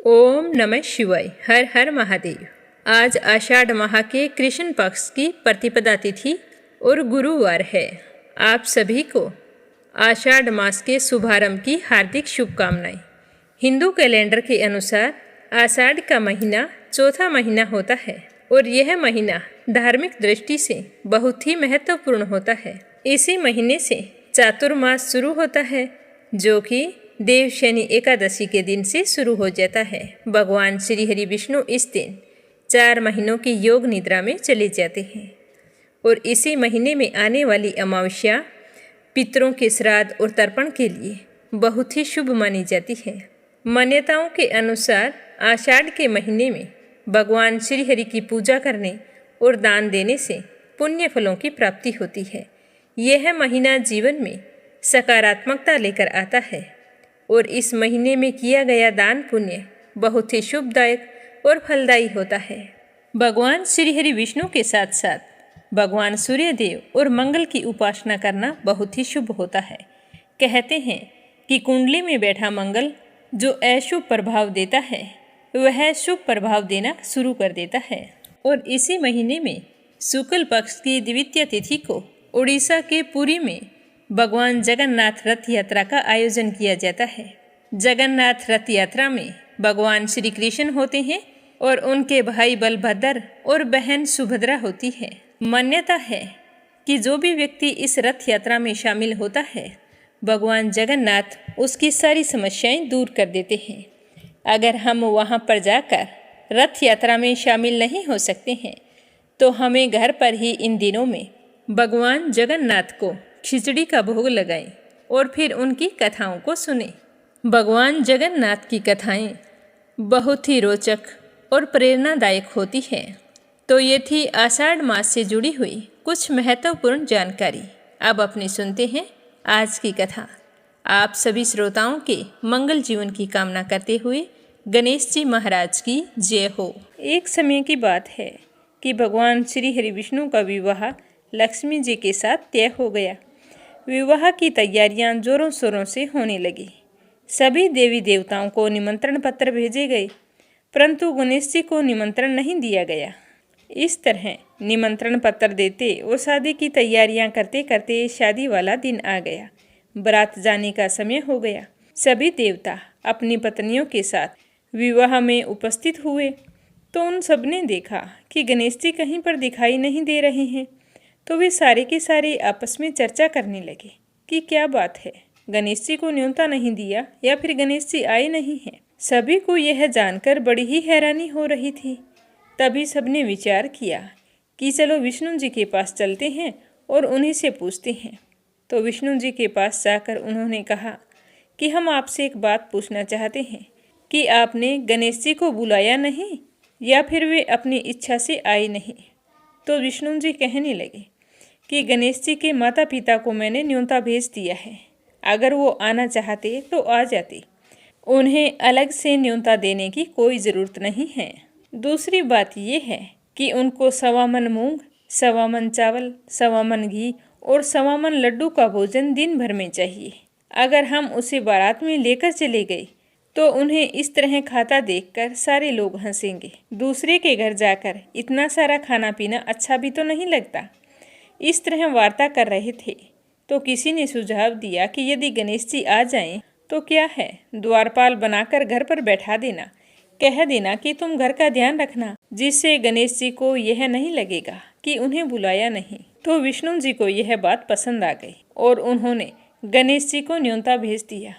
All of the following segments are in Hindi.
ओम नमः शिवाय। हर हर महादेव। आज आषाढ़ माह के कृष्ण पक्ष की प्रतिपदा तिथि और गुरुवार है। आप सभी को आषाढ़ मास के शुभारंभ की हार्दिक शुभकामनाएं। हिंदू कैलेंडर के अनुसार आषाढ़ का महीना चौथा महीना होता है और यह महीना धार्मिक दृष्टि से बहुत ही महत्वपूर्ण होता है। इसी महीने से चातुर्मास शुरू होता है, जो कि देवशयनी एकादशी के दिन से शुरू हो जाता है। भगवान श्री हरि विष्णु इस दिन 4 महीनों की योग निद्रा में चले जाते हैं और इसी महीने में आने वाली अमावस्या पितरों के श्राद्ध और तर्पण के लिए बहुत ही शुभ मानी जाती है। मान्यताओं के अनुसार आषाढ़ के महीने में भगवान श्री हरि की पूजा करने और दान देने से पुण्य फलों की प्राप्ति होती है। यह महीना जीवन में सकारात्मकता लेकर आता है और इस महीने में किया गया दान पुण्य बहुत ही शुभदायक और फलदायी होता है। भगवान श्री हरि विष्णु के साथ साथ भगवान सूर्यदेव और मंगल की उपासना करना बहुत ही शुभ होता है। कहते हैं कि कुंडली में बैठा मंगल जो अशुभ प्रभाव देता है वह शुभ प्रभाव देना शुरू कर देता है। और इसी महीने में शुक्ल पक्ष की द्वितीय तिथि को उड़ीसा के पुरी में भगवान जगन्नाथ रथ यात्रा का आयोजन किया जाता है। जगन्नाथ रथ यात्रा में भगवान श्री कृष्ण होते हैं और उनके भाई बलभद्र और बहन सुभद्रा होती है। मान्यता है कि जो भी व्यक्ति इस रथ यात्रा में शामिल होता है, भगवान जगन्नाथ उसकी सारी समस्याएं दूर कर देते हैं। अगर हम वहां पर जाकर रथ यात्रा में शामिल नहीं हो सकते हैं, तो हमें घर पर ही इन दिनों में भगवान जगन्नाथ को खिचड़ी का भोग लगाएं और फिर उनकी कथाओं को सुनें। भगवान जगन्नाथ की कथाएं बहुत ही रोचक और प्रेरणादायक होती हैं। तो ये थी आषाढ़ मास से जुड़ी हुई कुछ महत्वपूर्ण जानकारी। अब अपनी सुनते हैं आज की कथा। आप सभी श्रोताओं के मंगल जीवन की कामना करते हुए गणेश जी महाराज की जय हो। एक समय की बात है कि भगवान श्री हरि विष्णु का विवाह लक्ष्मी जी के साथ तय हो गया। विवाह की तैयारियां जोरों शोरों से होने लगी। सभी देवी देवताओं को निमंत्रण पत्र भेजे गए, परंतु गणेश जी को निमंत्रण नहीं दिया गया। इस तरह निमंत्रण पत्र देते और शादी की तैयारियां करते करते शादी वाला दिन आ गया। बारात जाने का समय हो गया। सभी देवता अपनी पत्नियों के साथ विवाह में उपस्थित हुए तो उन सब ने देखा कि गणेश जी कहीं पर दिखाई नहीं दे रहे हैं। तो वे सारे के सारे आपस में चर्चा करने लगे कि क्या बात है, गणेश जी को न्योता नहीं दिया या फिर गणेश जी आए नहीं हैं। सभी को यह जानकर बड़ी ही हैरानी हो रही थी। तभी सबने विचार किया कि चलो विष्णु जी के पास चलते हैं और उन्हीं से पूछते हैं। तो विष्णु जी के पास जाकर उन्होंने कहा कि हम आपसे एक बात पूछना चाहते हैं कि आपने गणेश जी को बुलाया नहीं या फिर वे अपनी इच्छा से आए नहीं। तो विष्णु जी कहने लगे कि गणेश जी के माता पिता को मैंने न्योता भेज दिया है। अगर वो आना चाहते तो आ जाते। उन्हें अलग से न्योता देने की कोई ज़रूरत नहीं है। दूसरी बात ये है कि उनको 1.25 मन मूंग, 1.25 मन चावल, 1.25 मन घी और 1.25 मन लड्डू का भोजन दिन भर में चाहिए। अगर हम उसे बारात में लेकर चले गए तो उन्हें इस तरह खाता देखकर सारे लोग हंसेंगे। दूसरे के घर जाकर इतना सारा खाना पीना अच्छा भी तो नहीं लगता। इस तरह वार्ता कर रहे थे तो किसी ने सुझाव दिया कि यदि गणेश जी आ जाएं तो क्या है, द्वारपाल बनाकर घर पर बैठा देना, कह देना कि तुम घर का ध्यान रखना, जिससे गणेश जी को यह नहीं लगेगा कि उन्हें बुलाया नहीं। तो विष्णु जी को यह बात पसंद आ गई और उन्होंने गणेश जी को न्योता भेज दिया।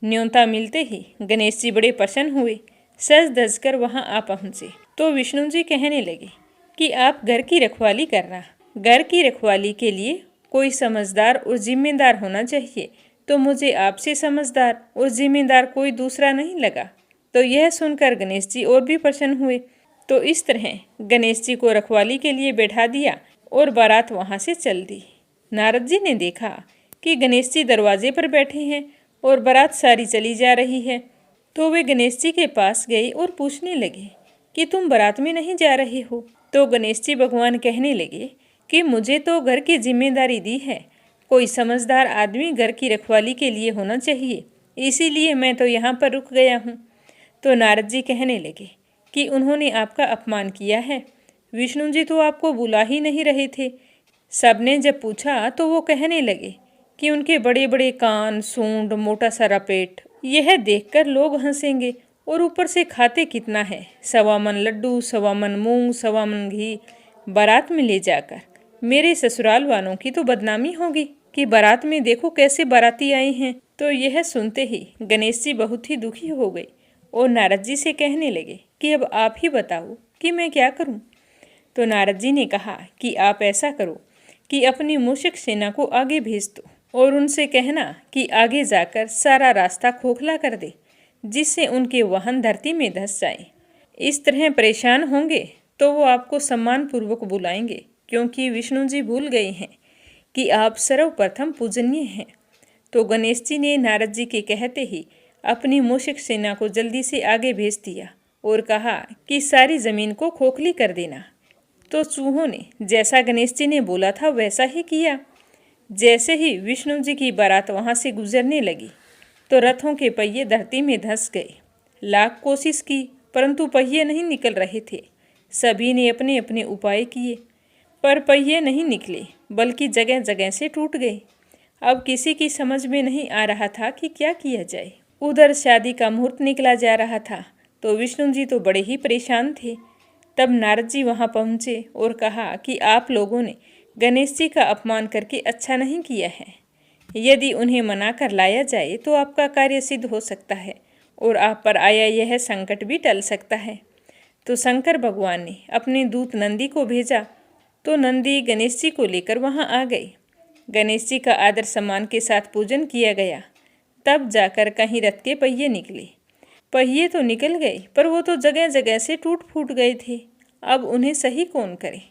न्योता मिलते ही गणेश जी बड़े प्रसन्न हुए, सज धज कर वहाँ आ पहुँचे। तो विष्णु जी कहने लगे कि आप घर की रखवाली करना। घर की रखवाली के लिए कोई समझदार और जिम्मेदार होना चाहिए, तो मुझे आपसे समझदार और जिम्मेदार कोई दूसरा नहीं लगा। तो यह सुनकर गणेश जी और भी प्रसन्न हुए। तो इस तरह गणेश जी को रखवाली के लिए बैठा दिया और बारात वहाँ से चल दी। नारद जी ने देखा कि गणेश जी दरवाजे पर बैठे हैं और बारात सारी चली जा रही है। तो वे गणेश जी के पास गए और पूछने लगे कि तुम बारात में नहीं जा रहे हो। तो गणेश जी भगवान कहने लगे कि मुझे तो घर की जिम्मेदारी दी है, कोई समझदार आदमी घर की रखवाली के लिए होना चाहिए, इसीलिए मैं तो यहाँ पर रुक गया हूँ। तो नारद जी कहने लगे कि उन्होंने आपका अपमान किया है। विष्णु जी तो आपको बुला ही नहीं रहे थे। सबने जब पूछा तो वो कहने लगे कि उनके बड़े बड़े कान, सूंड, मोटा सारा पेट, यह देखकर लोग हंसेंगे, और ऊपर से खाते कितना है, 1.25 मन लड्डू, 1.25 मन मूंग, 1.25 मन घी, बारात में ले जाकर मेरे ससुराल वालों की तो बदनामी होगी कि बारात में देखो कैसे बाराती आए हैं। तो यह सुनते ही गणेश जी बहुत ही दुखी हो गए और नारद जी से कहने लगे कि अब आप ही बताओ कि मैं क्या करूं। तो नारद जी ने कहा कि आप ऐसा करो कि अपनी मूषक सेना को आगे भेज दो और उनसे कहना कि आगे जाकर सारा रास्ता खोखला कर दे, जिससे उनके वाहन धरती में धंस जाए। इस तरह परेशान होंगे तो वो आपको सम्मान पूर्वक बुलाएंगे, क्योंकि विष्णु जी भूल गए हैं कि आप सर्वप्रथम पूजनीय हैं। तो गणेश जी ने नारद जी के कहते ही अपनी मूषक सेना को जल्दी से आगे भेज दिया और कहा कि सारी जमीन को खोखली कर देना। तो चूहों ने जैसा गणेश जी ने बोला था वैसा ही किया। जैसे ही विष्णु जी की बारात वहां से गुजरने लगी तो रथों के पहिए धरती में धंस गए। लाख कोशिश की परंतु पहिए नहीं निकल रहे थे। सभी ने अपने अपने उपाय किए पर पहिए नहीं निकले, बल्कि जगह जगह से टूट गए। अब किसी की समझ में नहीं आ रहा था कि क्या किया जाए। उधर शादी का मुहूर्त निकला जा रहा था तो विष्णु जी तो बड़े ही परेशान थे। तब नारद जी वहां पहुंचे और कहा कि आप लोगों ने गणेश जी का अपमान करके अच्छा नहीं किया है। यदि उन्हें मना कर लाया जाए तो आपका कार्य सिद्ध हो सकता है और आप पर आया यह संकट भी टल सकता है। तो शंकर भगवान ने अपने दूत नंदी को भेजा तो नंदी गणेश जी को लेकर वहां आ गए। गणेश जी का आदर सम्मान के साथ पूजन किया गया। तब जाकर कहीं रथ के पहिए निकले। पहिए तो निकल गए पर वो तो जगह जगह से टूट फूट गए थे। अब उन्हें सही कौन करे।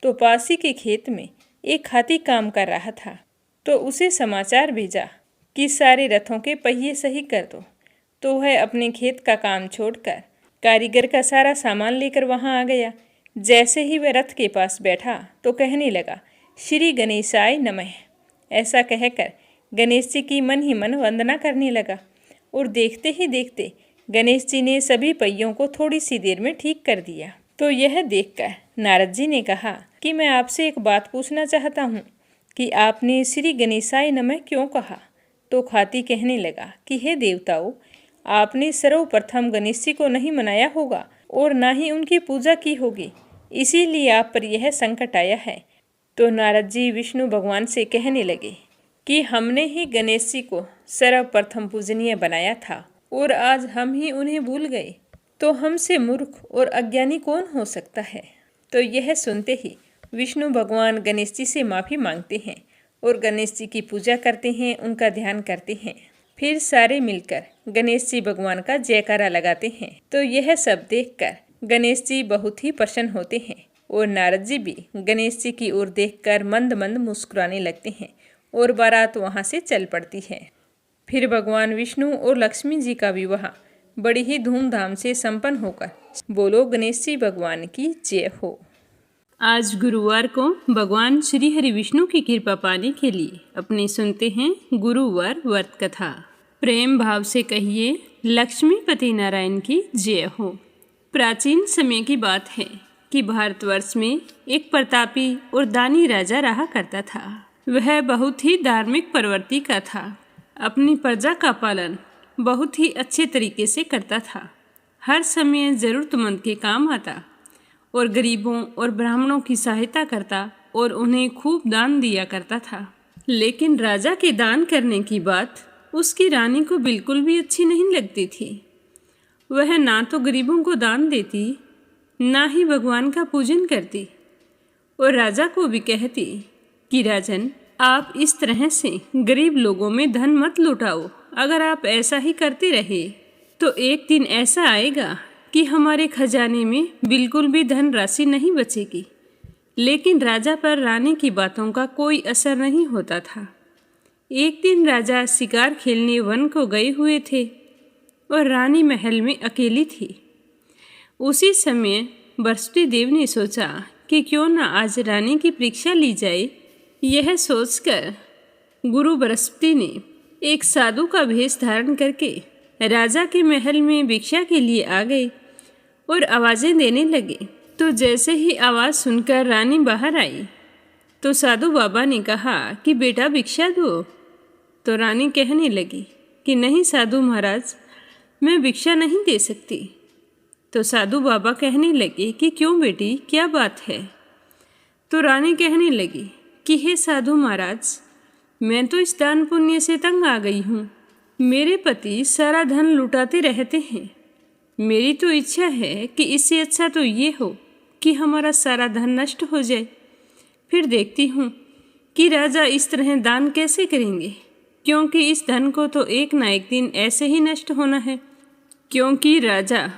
तो पास ही के खेत में एक हाथी काम कर रहा था तो उसे समाचार भेजा कि सारे रथों के पहिए सही कर दो। तो वह अपने खेत का काम छोड़कर कारीगर का सारा सामान लेकर वहां आ गया। जैसे ही वह रथ के पास बैठा तो कहने लगा, श्री गणेशाय नमः। ऐसा कहकर गणेश जी की मन ही मन वंदना करने लगा और देखते ही देखते गणेश जी ने सभी पहियों को थोड़ी सी देर में ठीक कर दिया। तो यह देखकर नारद जी ने कहा कि मैं आपसे एक बात पूछना चाहता हूँ कि आपने श्री गणेशाय नमः क्यों कहा। तो हाथी कहने लगा कि हे देवताओं, आपने सर्वप्रथम गणेश जी को नहीं मनाया होगा और ना ही उनकी पूजा की होगी, इसीलिए आप पर यह संकट आया है। तो नारद जी विष्णु भगवान से कहने लगे कि हमने ही गणेश जी को सर्वप्रथम पूजनीय बनाया था और आज हम ही उन्हें भूल गए, तो हमसे मूर्ख और अज्ञानी कौन हो सकता है। तो यह सुनते ही विष्णु भगवान गणेश जी से माफ़ी मांगते हैं और गणेश जी की पूजा करते हैं, उनका ध्यान करते हैं। फिर सारे मिलकर गणेश जी भगवान का जयकारा लगाते हैं। तो यह सब देखकर गणेश जी बहुत ही प्रसन्न होते हैं और नारद जी भी गणेश जी की ओर देखकर मंद मंद मुस्कुराने लगते हैं और बारात वहां से चल पड़ती है। फिर भगवान विष्णु और लक्ष्मी जी का विवाह बड़ी ही धूमधाम से संपन्न होकर बोलो गणेश जी भगवान की जय हो। आज गुरुवार को भगवान श्री हरि विष्णु की कृपा पाने के लिए अपने सुनते हैं गुरुवार व्रत कथा। प्रेम भाव से कहिए लक्ष्मीपति नारायण की जय हो। प्राचीन समय की बात है कि भारतवर्ष में एक प्रतापी और दानी राजा रहा करता था। वह बहुत ही धार्मिक प्रवृत्ति का था। अपनी प्रजा का पालन बहुत ही अच्छे तरीके से करता था। हर समय जरूरतमंद के काम आता और गरीबों और ब्राह्मणों की सहायता करता और उन्हें खूब दान दिया करता था। लेकिन राजा के दान करने की बात उसकी रानी को बिल्कुल भी अच्छी नहीं लगती थी। वह ना तो गरीबों को दान देती, ना ही भगवान का पूजन करती और राजा को भी कहती कि राजन, आप इस तरह से गरीब लोगों में धन मत लुटाओ। अगर आप ऐसा ही करते रहे तो एक दिन ऐसा आएगा कि हमारे खजाने में बिल्कुल भी धन राशि नहीं बचेगी। लेकिन राजा पर रानी की बातों का कोई असर नहीं होता था। एक दिन राजा शिकार खेलने वन को गए हुए थे और रानी महल में अकेली थी। उसी समय बृहस्पति देव ने सोचा कि क्यों न आज रानी की परीक्षा ली जाए। यह सोचकर गुरु बृहस्पति ने एक साधु का भेष धारण करके राजा के महल में भिक्षा के लिए आ गए और आवाज़ें देने लगे। तो जैसे ही आवाज़ सुनकर रानी बाहर आई तो साधु बाबा ने कहा कि बेटा भिक्षा दो। तो रानी कहने लगी कि नहीं साधु महाराज, मैं भिक्षा नहीं दे सकती। तो साधु बाबा कहने लगे कि क्यों बेटी, क्या बात है? तो रानी कहने लगी कि हे साधु महाराज, मैं तो इस दान पुण्य से तंग आ गई हूँ। मेरे पति सारा धन लुटाते रहते हैं। मेरी तो इच्छा है कि इससे अच्छा तो ये हो कि हमारा सारा धन नष्ट हो जाए। फिर देखती हूँ कि राजा इस तरह दान कैसे करेंगे, क्योंकि इस धन को तो एक ना एक दिन ऐसे ही नष्ट होना है। क्योंकि राजा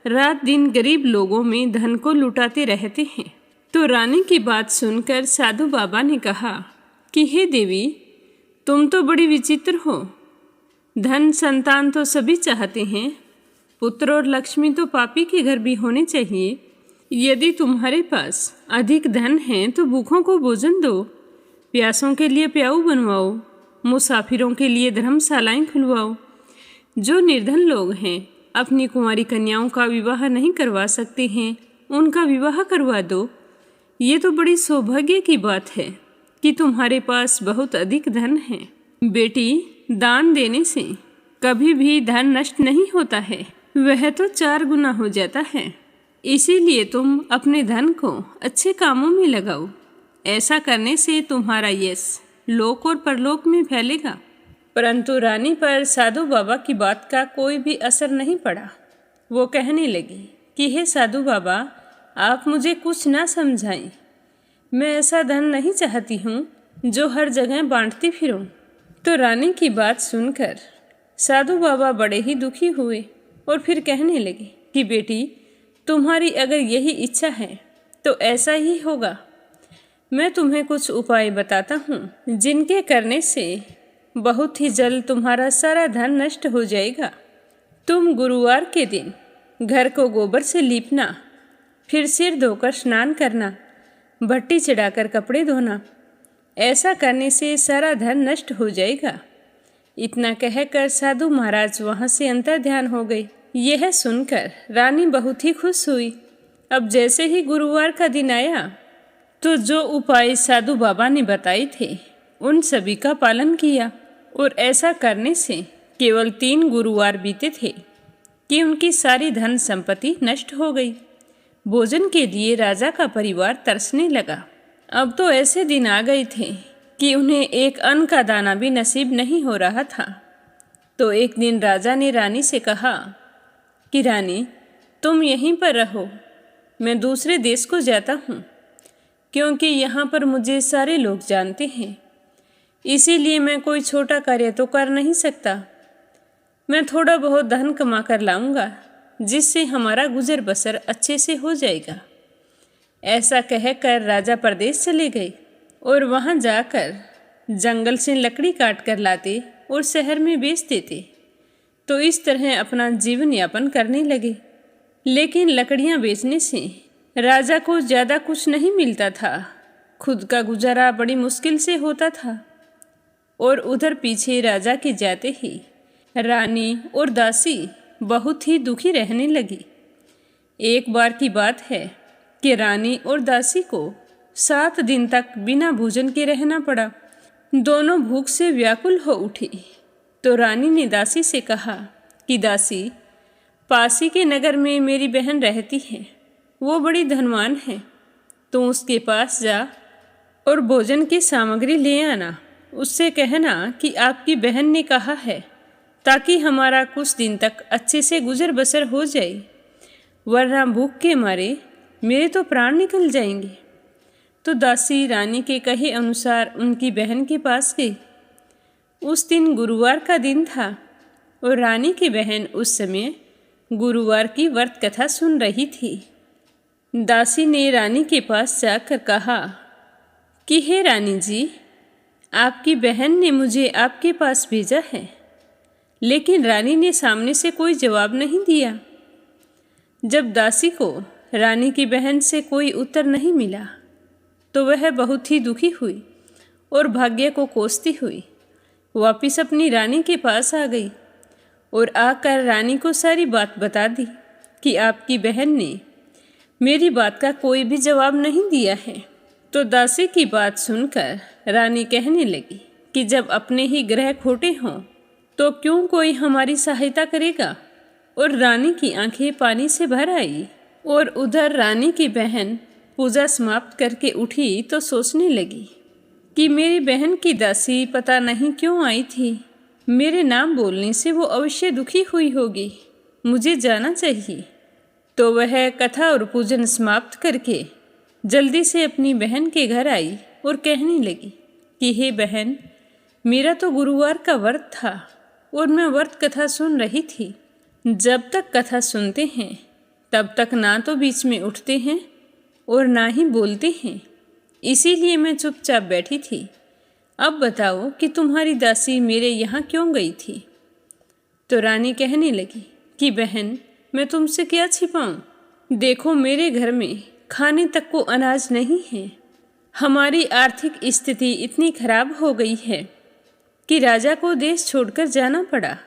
रात दिन गरीब लोगों में धन को लुटाते रहते हैं। तो रानी की बात सुनकर साधु बाबा ने कहा कि हे देवी, तुम तो बड़ी विचित्र हो। धन संतान तो सभी चाहते हैं, पुत्र और लक्ष्मी तो पापी के घर भी होने चाहिए। यदि तुम्हारे पास अधिक धन है तो भूखों को भोजन दो, प्यासों के लिए प्याऊ बनवाओ, मुसाफिरों के लिए धर्मशालाएं खुलवाओ। जो निर्धन लोग हैं, अपनी कुंवारी कन्याओं का विवाह नहीं करवा सकते हैं, उनका विवाह करवा दो। ये तो बड़ी सौभाग्य की बात है कि तुम्हारे पास बहुत अधिक धन है। बेटी, दान देने से कभी भी धन नष्ट नहीं होता है, वह तो 4 गुना हो जाता है। इसीलिए तुम अपने धन को अच्छे कामों में लगाओ। ऐसा करने से तुम्हारा यश लोक और परलोक में फैलेगा। परंतु रानी पर साधु बाबा की बात का कोई भी असर नहीं पड़ा। वो कहने लगी कि हे साधु बाबा, आप मुझे कुछ ना समझाएं। मैं ऐसा धन नहीं चाहती हूँ जो हर जगह बांटती फिरूं। तो रानी की बात सुनकर साधु बाबा बड़े ही दुखी हुए और फिर कहने लगे कि बेटी, तुम्हारी अगर यही इच्छा है तो ऐसा ही होगा। मैं तुम्हें कुछ उपाय बताता हूँ जिनके करने से बहुत ही जल्द तुम्हारा सारा धन नष्ट हो जाएगा। तुम गुरुवार के दिन घर को गोबर से लीपना, फिर सिर धोकर स्नान करना, भट्टी चढ़ाकर कपड़े धोना। ऐसा करने से सारा धन नष्ट हो जाएगा। इतना कहकर साधु महाराज वहाँ से अंतर्ध्यान हो गए। यह सुनकर रानी बहुत ही खुश हुई। अब जैसे ही गुरुवार का दिन आया तो जो उपाय साधु बाबा ने बताए थे उन सभी का पालन किया, और ऐसा करने से केवल 3 गुरुवार बीते थे कि उनकी सारी धन संपत्ति नष्ट हो गई। भोजन के लिए राजा का परिवार तरसने लगा। अब तो ऐसे दिन आ गए थे कि उन्हें एक अन्न का दाना भी नसीब नहीं हो रहा था। तो एक दिन राजा ने रानी से कहा कि रानी, तुम यहीं पर रहो, मैं दूसरे देश को जाता हूँ, क्योंकि यहाँ पर मुझे सारे लोग जानते हैं। इसीलिए मैं कोई छोटा कार्य तो कर नहीं सकता। मैं थोड़ा बहुत धन कमा कर लाऊंगा, जिससे हमारा गुजर बसर अच्छे से हो जाएगा। ऐसा कहकर राजा परदेश चले गए और वहाँ जाकर जंगल से लकड़ी काट कर लाते और शहर में बेच देते। तो इस तरह अपना जीवन यापन करने लगे। लेकिन लकड़ियाँ बेचने से राजा को ज़्यादा कुछ नहीं मिलता था। खुद का गुजारा बड़ी मुश्किल से होता था। और उधर पीछे राजा के जाते ही रानी और दासी बहुत ही दुखी रहने लगी। एक बार की बात है कि रानी और दासी को 7 दिन तक बिना भोजन के रहना पड़ा। दोनों भूख से व्याकुल हो उठी। तो रानी ने दासी से कहा कि दासी, पासी के नगर में मेरी बहन रहती है, वो बड़ी धनवान है। तो उसके पास जा और भोजन की सामग्री ले आना। उससे कहना कि आपकी बहन ने कहा है, ताकि हमारा कुछ दिन तक अच्छे से गुजर बसर हो जाए, वरना भूख के मारे मेरे तो प्राण निकल जाएंगे। तो दासी रानी के कहे अनुसार उनकी बहन के पास गई। उस दिन गुरुवार का दिन था और रानी की बहन उस समय गुरुवार की व्रत कथा सुन रही थी। दासी ने रानी के पास जाकर कहा कि हे रानी जी, आपकी बहन ने मुझे आपके पास भेजा है। लेकिन रानी ने सामने से कोई जवाब नहीं दिया। जब दासी को रानी की बहन से कोई उत्तर नहीं मिला तो वह बहुत ही दुखी हुई और भाग्य को कोसती हुई वापिस अपनी रानी के पास आ गई और आकर रानी को सारी बात बता दी कि आपकी बहन ने मेरी बात का कोई भी जवाब नहीं दिया है। तो दासी की बात सुनकर रानी कहने लगी कि जब अपने ही ग्रह खोटे हों तो क्यों कोई हमारी सहायता करेगा। और रानी की आंखें पानी से भर आई। और उधर रानी की बहन पूजा समाप्त करके उठी तो सोचने लगी कि मेरी बहन की दासी पता नहीं क्यों आई थी। मेरे नाम बोलने से वो अवश्य दुखी हुई होगी, मुझे जाना चाहिए। तो वह कथा और पूजन समाप्त करके जल्दी से अपनी बहन के घर आई और कहने लगी कि हे बहन, मेरा तो गुरुवार का व्रत था और मैं व्रत कथा सुन रही थी। जब तक कथा सुनते हैं तब तक ना तो बीच में उठते हैं और ना ही बोलते हैं, इसीलिए मैं चुपचाप बैठी थी। अब बताओ कि तुम्हारी दासी मेरे यहाँ क्यों गई थी। तो रानी कहने लगी कि बहन, मैं तुमसे क्या छिपाऊं? देखो, मेरे घर में खाने तक को अनाज नहीं है। हमारी आर्थिक स्थिति इतनी खराब हो गई है कि राजा को देश छोड़कर जाना पड़ा।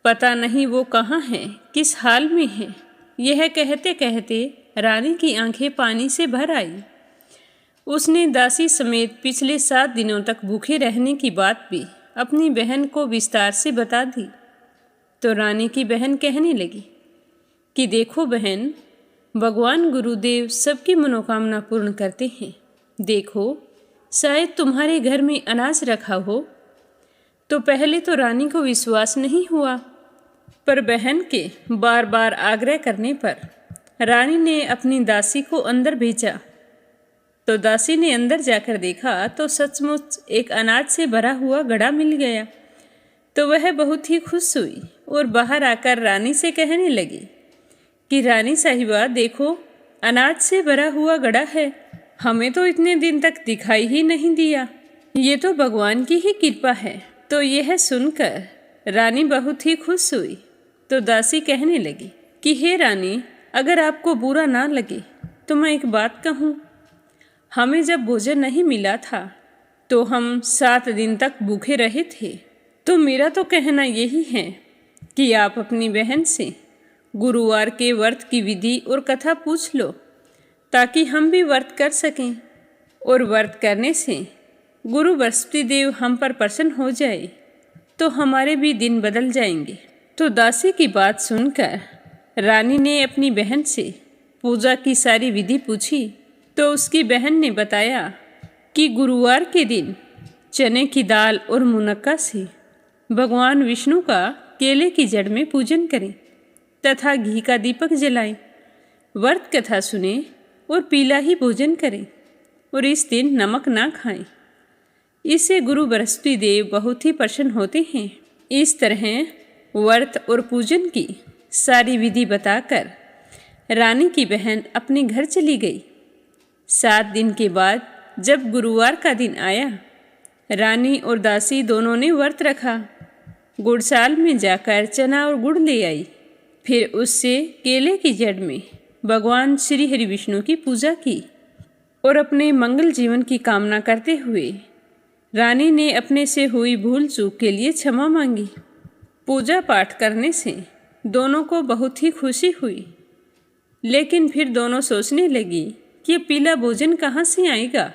पता नहीं वो कहाँ है, किस हाल में है। यह कहते कहते रानी की आंखें पानी से भर आई। उसने दासी समेत पिछले 7 दिनों तक भूखे रहने की बात भी अपनी बहन को विस्तार से बता दी। तो रानी की बहन कहने लगी कि देखो बहन, भगवान गुरुदेव सबकी मनोकामना पूर्ण करते हैं। देखो, शायद तुम्हारे घर में अनाज रखा हो। तो पहले तो रानी को विश्वास नहीं हुआ, पर बहन के बार बार आग्रह करने पर रानी ने अपनी दासी को अंदर भेजा। तो दासी ने अंदर जाकर देखा तो सचमुच एक अनाज से भरा हुआ घड़ा मिल गया। तो वह बहुत ही खुश हुई और बाहर आकर रानी से कहने लगी कि रानी साहिबा, देखो, अनाज से भरा हुआ घड़ा है। हमें तो इतने दिन तक दिखाई ही नहीं दिया। ये तो भगवान की ही कृपा है। तो यह सुनकर रानी बहुत ही खुश हुई। तो दासी कहने लगी कि हे रानी, अगर आपको बुरा ना लगे तो मैं एक बात कहूँ। हमें जब भोजन नहीं मिला था तो हम 7 दिन तक भूखे रहे थे। तो मेरा तो कहना यही है कि आप अपनी बहन से गुरुवार के व्रत की विधि और कथा पूछ लो, ताकि हम भी व्रत कर सकें। और व्रत करने से गुरु बृहस्पति देव हम पर प्रसन्न हो जाए तो हमारे भी दिन बदल जाएंगे। तो दासी की बात सुनकर रानी ने अपनी बहन से पूजा की सारी विधि पूछी। तो उसकी बहन ने बताया कि गुरुवार के दिन चने की दाल और मुनक्का से भगवान विष्णु का केले की जड़ में पूजन करें तथा घी का दीपक जलाएं, व्रत कथा सुने और पीला ही भोजन करें और इस दिन नमक ना खाएं। इससे गुरु बृहस्पति देव बहुत ही प्रसन्न होते हैं। इस तरह व्रत और पूजन की सारी विधि बताकर रानी की बहन अपने घर चली गई। 7 दिन के बाद जब गुरुवार का दिन आया, रानी और दासी दोनों ने व्रत रखा। गुड़साल में जाकर चना और गुड़ ले आई। फिर उससे केले की जड़ में भगवान श्री हरि विष्णु की पूजा की और अपने मंगल जीवन की कामना करते हुए रानी ने अपने से हुई भूल चूक के लिए क्षमा मांगी। पूजा पाठ करने से दोनों को बहुत ही खुशी हुई, लेकिन फिर दोनों सोचने लगी कि पीला भोजन कहाँ से आएगा।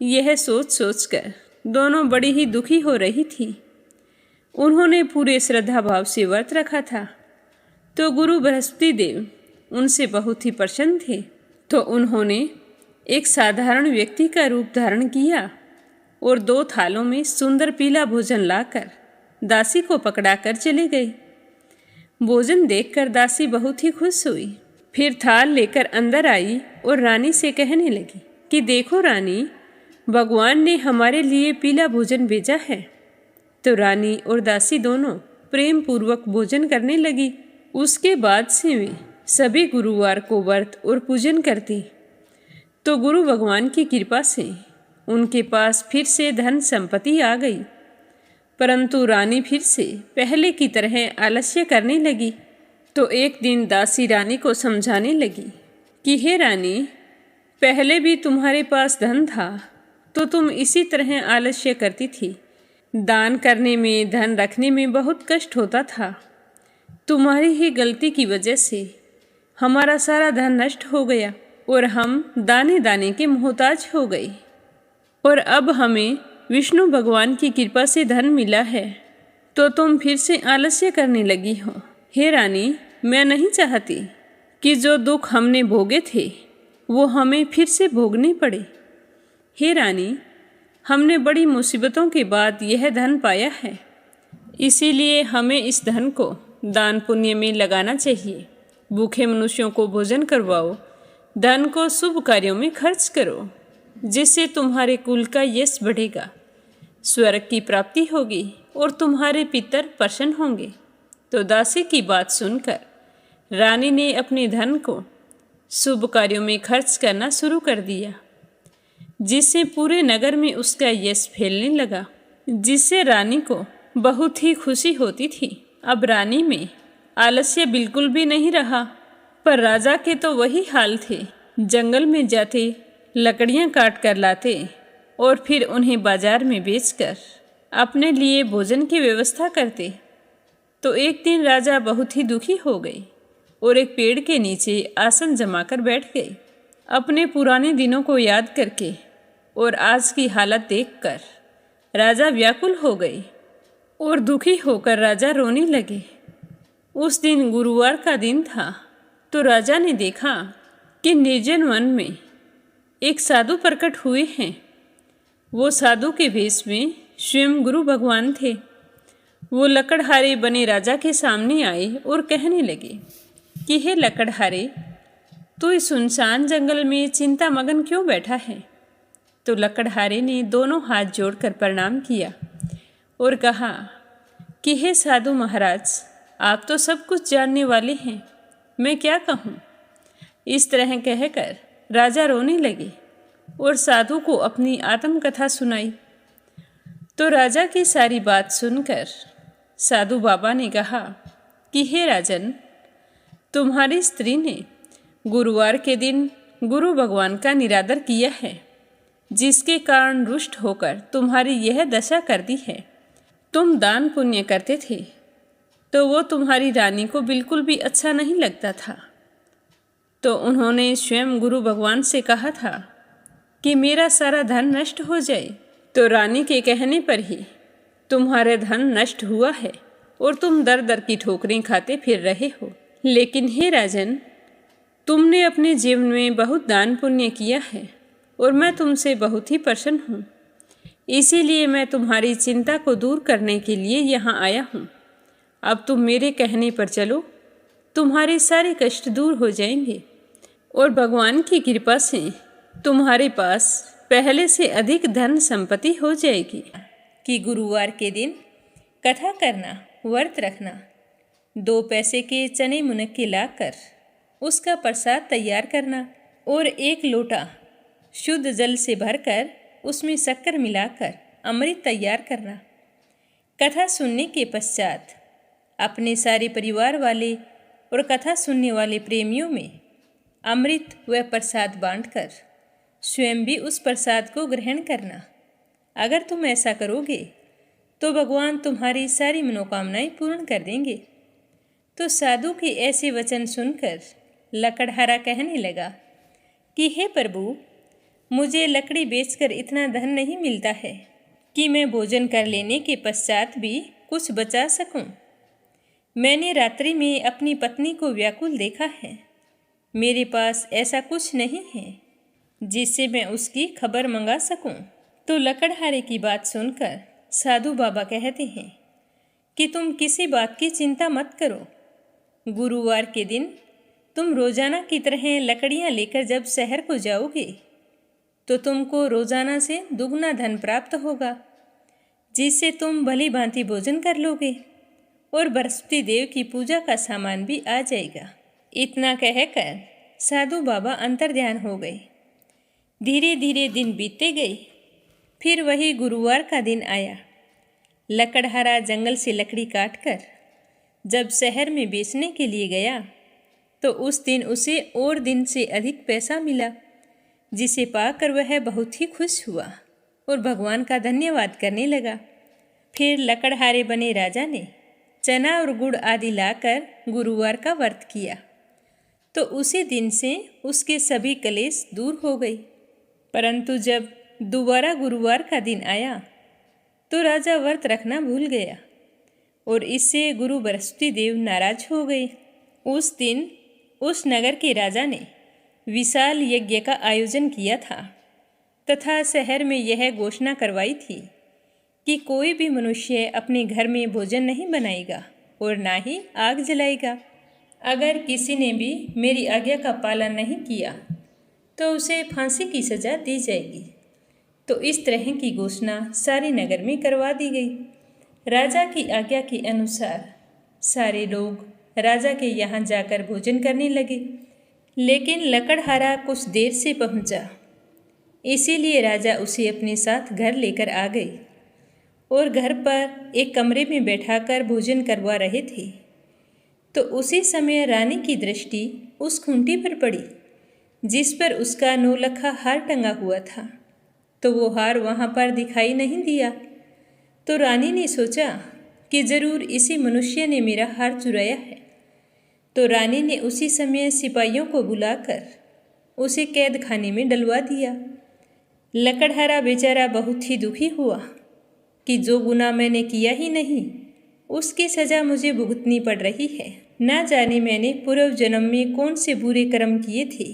यह सोच सोचकर दोनों बड़ी ही दुखी हो रही थी। उन्होंने पूरे श्रद्धा भाव से व्रत रखा था, तो गुरु बृहस्पति देव उनसे बहुत ही प्रसन्न थे। तो उन्होंने एक साधारण व्यक्ति का रूप धारण किया और 2 थालों में सुंदर पीला भोजन लाकर दासी को पकड़ाकर चले गए। भोजन देखकर दासी बहुत ही खुश हुई। फिर थाल लेकर अंदर आई और रानी से कहने लगी कि देखो रानी, भगवान ने हमारे लिए पीला भोजन भेजा है। तो रानी और दासी दोनों प्रेम पूर्वक भोजन करने लगी। उसके बाद से वे सभी गुरुवार को व्रत और पूजन करती। तो गुरु भगवान की कृपा से उनके पास फिर से धन संपत्ति आ गई, परंतु रानी फिर से पहले की तरह आलस्य करने लगी। तो एक दिन दासी रानी को समझाने लगी कि हे रानी, पहले भी तुम्हारे पास धन था तो तुम इसी तरह आलस्य करती थी। दान करने में, धन रखने में बहुत कष्ट होता था। तुम्हारी ही गलती की वजह से हमारा सारा धन नष्ट हो गया और हम दाने दाने के मोहताज हो गए। और अब हमें विष्णु भगवान की कृपा से धन मिला है तो तुम फिर से आलस्य करने लगी हो। हे रानी, मैं नहीं चाहती कि जो दुख हमने भोगे थे वो हमें फिर से भोगने पड़े। हे रानी, हमने बड़ी मुसीबतों के बाद यह धन पाया है, इसीलिए हमें इस धन को दान पुण्य में लगाना चाहिए। भूखे मनुष्यों को भोजन करवाओ, धन को शुभ कार्यों में खर्च करो, जिससे तुम्हारे कुल का यश बढ़ेगा, स्वर्ग की प्राप्ति होगी और तुम्हारे पितर प्रसन्न होंगे। तो दासी की बात सुनकर रानी ने अपने धन को शुभ कार्यों में खर्च करना शुरू कर दिया, जिससे पूरे नगर में उसका यश फैलने लगा, जिससे रानी को बहुत ही खुशी होती थी। अब रानी में आलस्य बिल्कुल भी नहीं रहा। पर राजा के तो वही हाल थे। जंगल में जाते, लकड़ियां काट कर लाते और फिर उन्हें बाजार में बेचकर अपने लिए भोजन की व्यवस्था करते। तो एक दिन राजा बहुत ही दुखी हो गए और एक पेड़ के नीचे आसन जमाकर बैठ गए, अपने पुराने दिनों को याद करके। और आज की हालत देखकर राजा व्याकुल हो गए और दुखी होकर राजा रोने लगे। उस दिन गुरुवार का दिन था। तो राजा ने देखा कि निर्जन वन में एक साधु प्रकट हुए हैं। वो साधु के वेश में स्वयं गुरु भगवान थे। वो लकड़हारे बने राजा के सामने आए और कहने लगे कि हे लकड़हारे, तू इस सुनसान जंगल में चिंता मगन क्यों बैठा है? तो लकड़हारे ने दोनों हाथ जोड़कर प्रणाम किया और कहा कि हे साधु महाराज, आप तो सब कुछ जानने वाले हैं, मैं क्या कहूँ। इस तरह कहकर राजा रोने लगे और साधु को अपनी आत्मकथा सुनाई। तो राजा की सारी बात सुनकर साधु बाबा ने कहा कि हे राजन, तुम्हारी स्त्री ने गुरुवार के दिन गुरु भगवान का निरादर किया है, जिसके कारण रुष्ट होकर तुम्हारी यह दशा कर दी है। तुम दान पुण्य करते थे तो वो तुम्हारी रानी को बिल्कुल भी अच्छा नहीं लगता था। तो उन्होंने स्वयं गुरु भगवान से कहा था कि मेरा सारा धन नष्ट हो जाए। तो रानी के कहने पर ही तुम्हारा धन नष्ट हुआ है और तुम दर दर की ठोकरें खाते फिर रहे हो। लेकिन हे राजन, तुमने अपने जीवन में बहुत दान पुण्य किया है और मैं तुमसे बहुत ही प्रसन्न हूँ। इसीलिए मैं तुम्हारी चिंता को दूर करने के लिए यहाँ आया हूँ। अब तुम मेरे कहने पर चलो, तुम्हारे सारे कष्ट दूर हो जाएंगे और भगवान की कृपा से तुम्हारे पास पहले से अधिक धन संपत्ति हो जाएगी। कि गुरुवार के दिन कथा करना, व्रत रखना, 2 पैसे के चने मुनक्के लाकर उसका प्रसाद तैयार करना और 1 लोटा शुद्ध जल से भरकर उसमें शक्कर मिलाकर अमृत तैयार करना। कथा सुनने के पश्चात अपने सारे परिवार वाले और कथा सुनने वाले प्रेमियों में अमृत व प्रसाद बांटकर स्वयं भी उस प्रसाद को ग्रहण करना। अगर तुम ऐसा करोगे तो भगवान तुम्हारी सारी मनोकामनाएं पूर्ण कर देंगे। तो साधु के ऐसे वचन सुनकर लकड़हारा कहने लगा कि हे प्रभु, मुझे लकड़ी बेचकर इतना धन नहीं मिलता है कि मैं भोजन कर लेने के पश्चात भी कुछ बचा सकूं। मैंने रात्रि में अपनी पत्नी को व्याकुल देखा है। मेरे पास ऐसा कुछ नहीं है जिससे मैं उसकी खबर मंगा सकूं। तो लकड़हारे की बात सुनकर साधु बाबा कहते हैं कि तुम किसी बात की चिंता मत करो। गुरुवार के दिन तुम रोजाना की तरह लकड़ियां लेकर जब शहर को जाओगे तो तुमको रोजाना से दुगना धन प्राप्त होगा, जिससे तुम भली भांति भोजन कर लोगे और बृहस्पति देव की पूजा का सामान भी आ जाएगा। इतना कहकर साधु बाबा अंतर्ध्यान हो गए। धीरे धीरे दिन बीतते गए। फिर वही गुरुवार का दिन आया। लकड़हारा जंगल से लकड़ी काटकर जब शहर में बेचने के लिए गया तो उस दिन उसे और दिन से अधिक पैसा मिला, जिसे पाकर वह बहुत ही खुश हुआ और भगवान का धन्यवाद करने लगा। फिर लकड़हारे बने राजा ने चना और गुड़ आदि लाकर गुरुवार का व्रत किया, तो उसी दिन से उसके सभी कलेश दूर हो गए। परंतु जब दोबारा गुरुवार का दिन आया तो राजा व्रत रखना भूल गया और इससे गुरु बृहस्पति देव नाराज हो गए। उस दिन उस नगर के राजा ने विशाल यज्ञ का आयोजन किया था तथा शहर में यह घोषणा करवाई थी कि कोई भी मनुष्य अपने घर में भोजन नहीं बनाएगा और ना ही आग जलाएगा। अगर किसी ने भी मेरी आज्ञा का पालन नहीं किया तो उसे फांसी की सज़ा दी जाएगी। तो इस तरह की घोषणा सारे नगर में करवा दी गई। राजा की आज्ञा के अनुसार सारे लोग राजा के यहाँ जाकर भोजन करने लगे, लेकिन लकड़हारा कुछ देर से पहुँचा, इसीलिए राजा उसे अपने साथ घर लेकर आ गए और घर पर एक कमरे में बैठाकर भोजन करवा रहे थे। तो उसी समय रानी की दृष्टि उस खूंटी पर पड़ी जिस पर उसका नौलखा हार टंगा हुआ था, तो वो हार वहाँ पर दिखाई नहीं दिया। तो रानी ने सोचा कि ज़रूर इसी मनुष्य ने मेरा हार चुराया है। तो रानी ने उसी समय सिपाहियों को बुलाकर उसे कैद खाने में डलवा दिया। लकड़हारा बेचारा बहुत ही दुखी हुआ कि जो गुनाह मैंने किया ही नहीं उसकी सज़ा मुझे भुगतनी पड़ रही है। ना जाने मैंने पूर्व जन्म में कौन से बुरे कर्म किए थे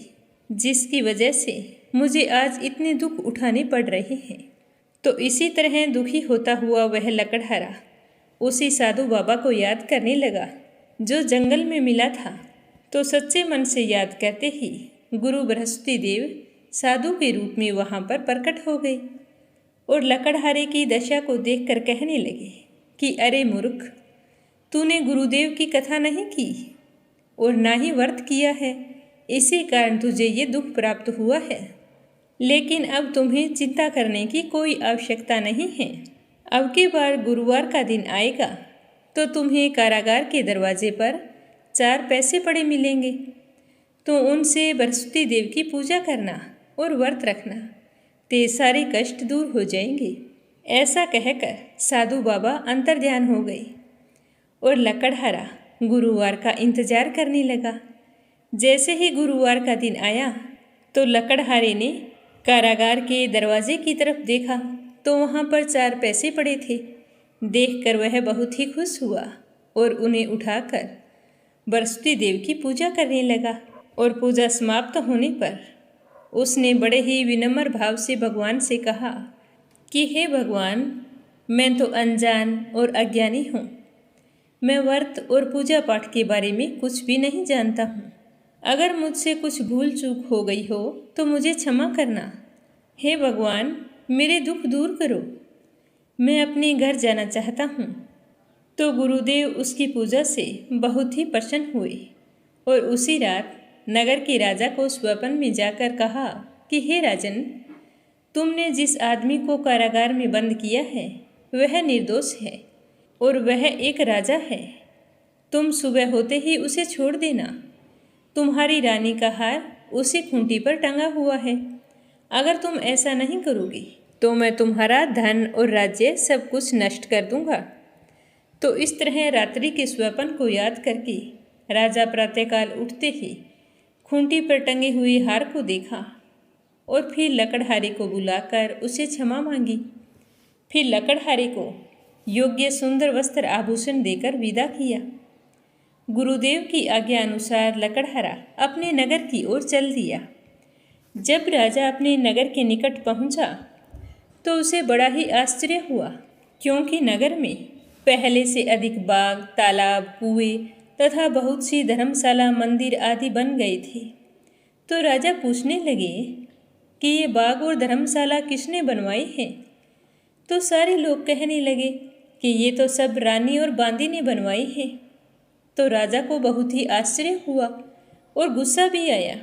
जिसकी वजह से मुझे आज इतने दुख उठाने पड़ रहे हैं। तो इसी तरह दुखी होता हुआ वह लकड़हारा उसी साधु बाबा को याद करने लगा जो जंगल में मिला था। तो सच्चे मन से याद करते ही गुरु बृहस्पति देव साधु के रूप में वहाँ पर प्रकट हो गए और लकड़हारे की दशा को देखकर कहने लगे कि अरे मूर्ख, तूने गुरुदेव की कथा नहीं की और ना ही व्रत किया है, इसी कारण तुझे ये दुख प्राप्त हुआ है। लेकिन अब तुम्हें चिंता करने की कोई आवश्यकता नहीं है। अब की बार गुरुवार का दिन आएगा तो तुम्हें कारागार के दरवाजे पर 4 पैसे पड़े मिलेंगे, तो उनसे बृहस्पति देव की पूजा करना और व्रत रखना, ते सारे कष्ट दूर हो जाएंगे। ऐसा कहकर साधु बाबा अंतर्ध्यान हो गए और लकड़हारा गुरुवार का इंतजार करने लगा। जैसे ही गुरुवार का दिन आया तो लकड़हारे ने कारागार के दरवाजे की तरफ देखा तो वहाँ पर 4 पैसे पड़े थे। देखकर वह बहुत ही खुश हुआ और उन्हें उठाकर बृहस्पति देव की पूजा करने लगा। और पूजा समाप्त होने पर उसने बड़े ही विनम्र भाव से भगवान से कहा कि हे भगवान, मैं तो अनजान और अज्ञानी हूँ। मैं व्रत और पूजा पाठ के बारे में कुछ भी नहीं जानता हूँ। अगर मुझसे कुछ भूल चूक हो गई हो तो मुझे क्षमा करना। हे भगवान, मेरे दुख दूर करो। मैं अपने घर जाना चाहता हूँ। तो गुरुदेव उसकी पूजा से बहुत ही प्रसन्न हुए और उसी रात नगर के राजा को स्वप्न में जाकर कहा कि हे राजन, तुमने जिस आदमी को कारागार में बंद किया है वह निर्दोष है और वह एक राजा है। तुम सुबह होते ही उसे छोड़ देना। तुम्हारी रानी का हार उसी खूंटी पर टंगा हुआ है। अगर तुम ऐसा नहीं करोगे तो मैं तुम्हारा धन और राज्य सब कुछ नष्ट कर दूंगा। तो इस तरह रात्रि के स्वप्न को याद करके राजा प्रातःकाल उठते ही खूंटी पर टंगे हुए हार को देखा और फिर लकड़हारे को बुलाकर उसे क्षमा मांगी। फिर लकड़हारे को योग्य सुंदर वस्त्र आभूषण देकर विदा किया। गुरुदेव की आज्ञा अनुसार लकड़हारा अपने नगर की ओर चल दिया। जब राजा अपने नगर के निकट पहुंचा तो उसे बड़ा ही आश्चर्य हुआ, क्योंकि नगर में पहले से अधिक बाग, तालाब, कुएं तथा बहुत सी धर्मशाला, मंदिर आदि बन गए थे। तो राजा पूछने लगे कि ये बाग और धर्मशाला किसने बनवाए हैं? तो सारे लोग कहने लगे कि ये तो सब रानी और बांदी ने बनवाए हैं। तो राजा को बहुत ही आश्चर्य हुआ और गुस्सा भी आया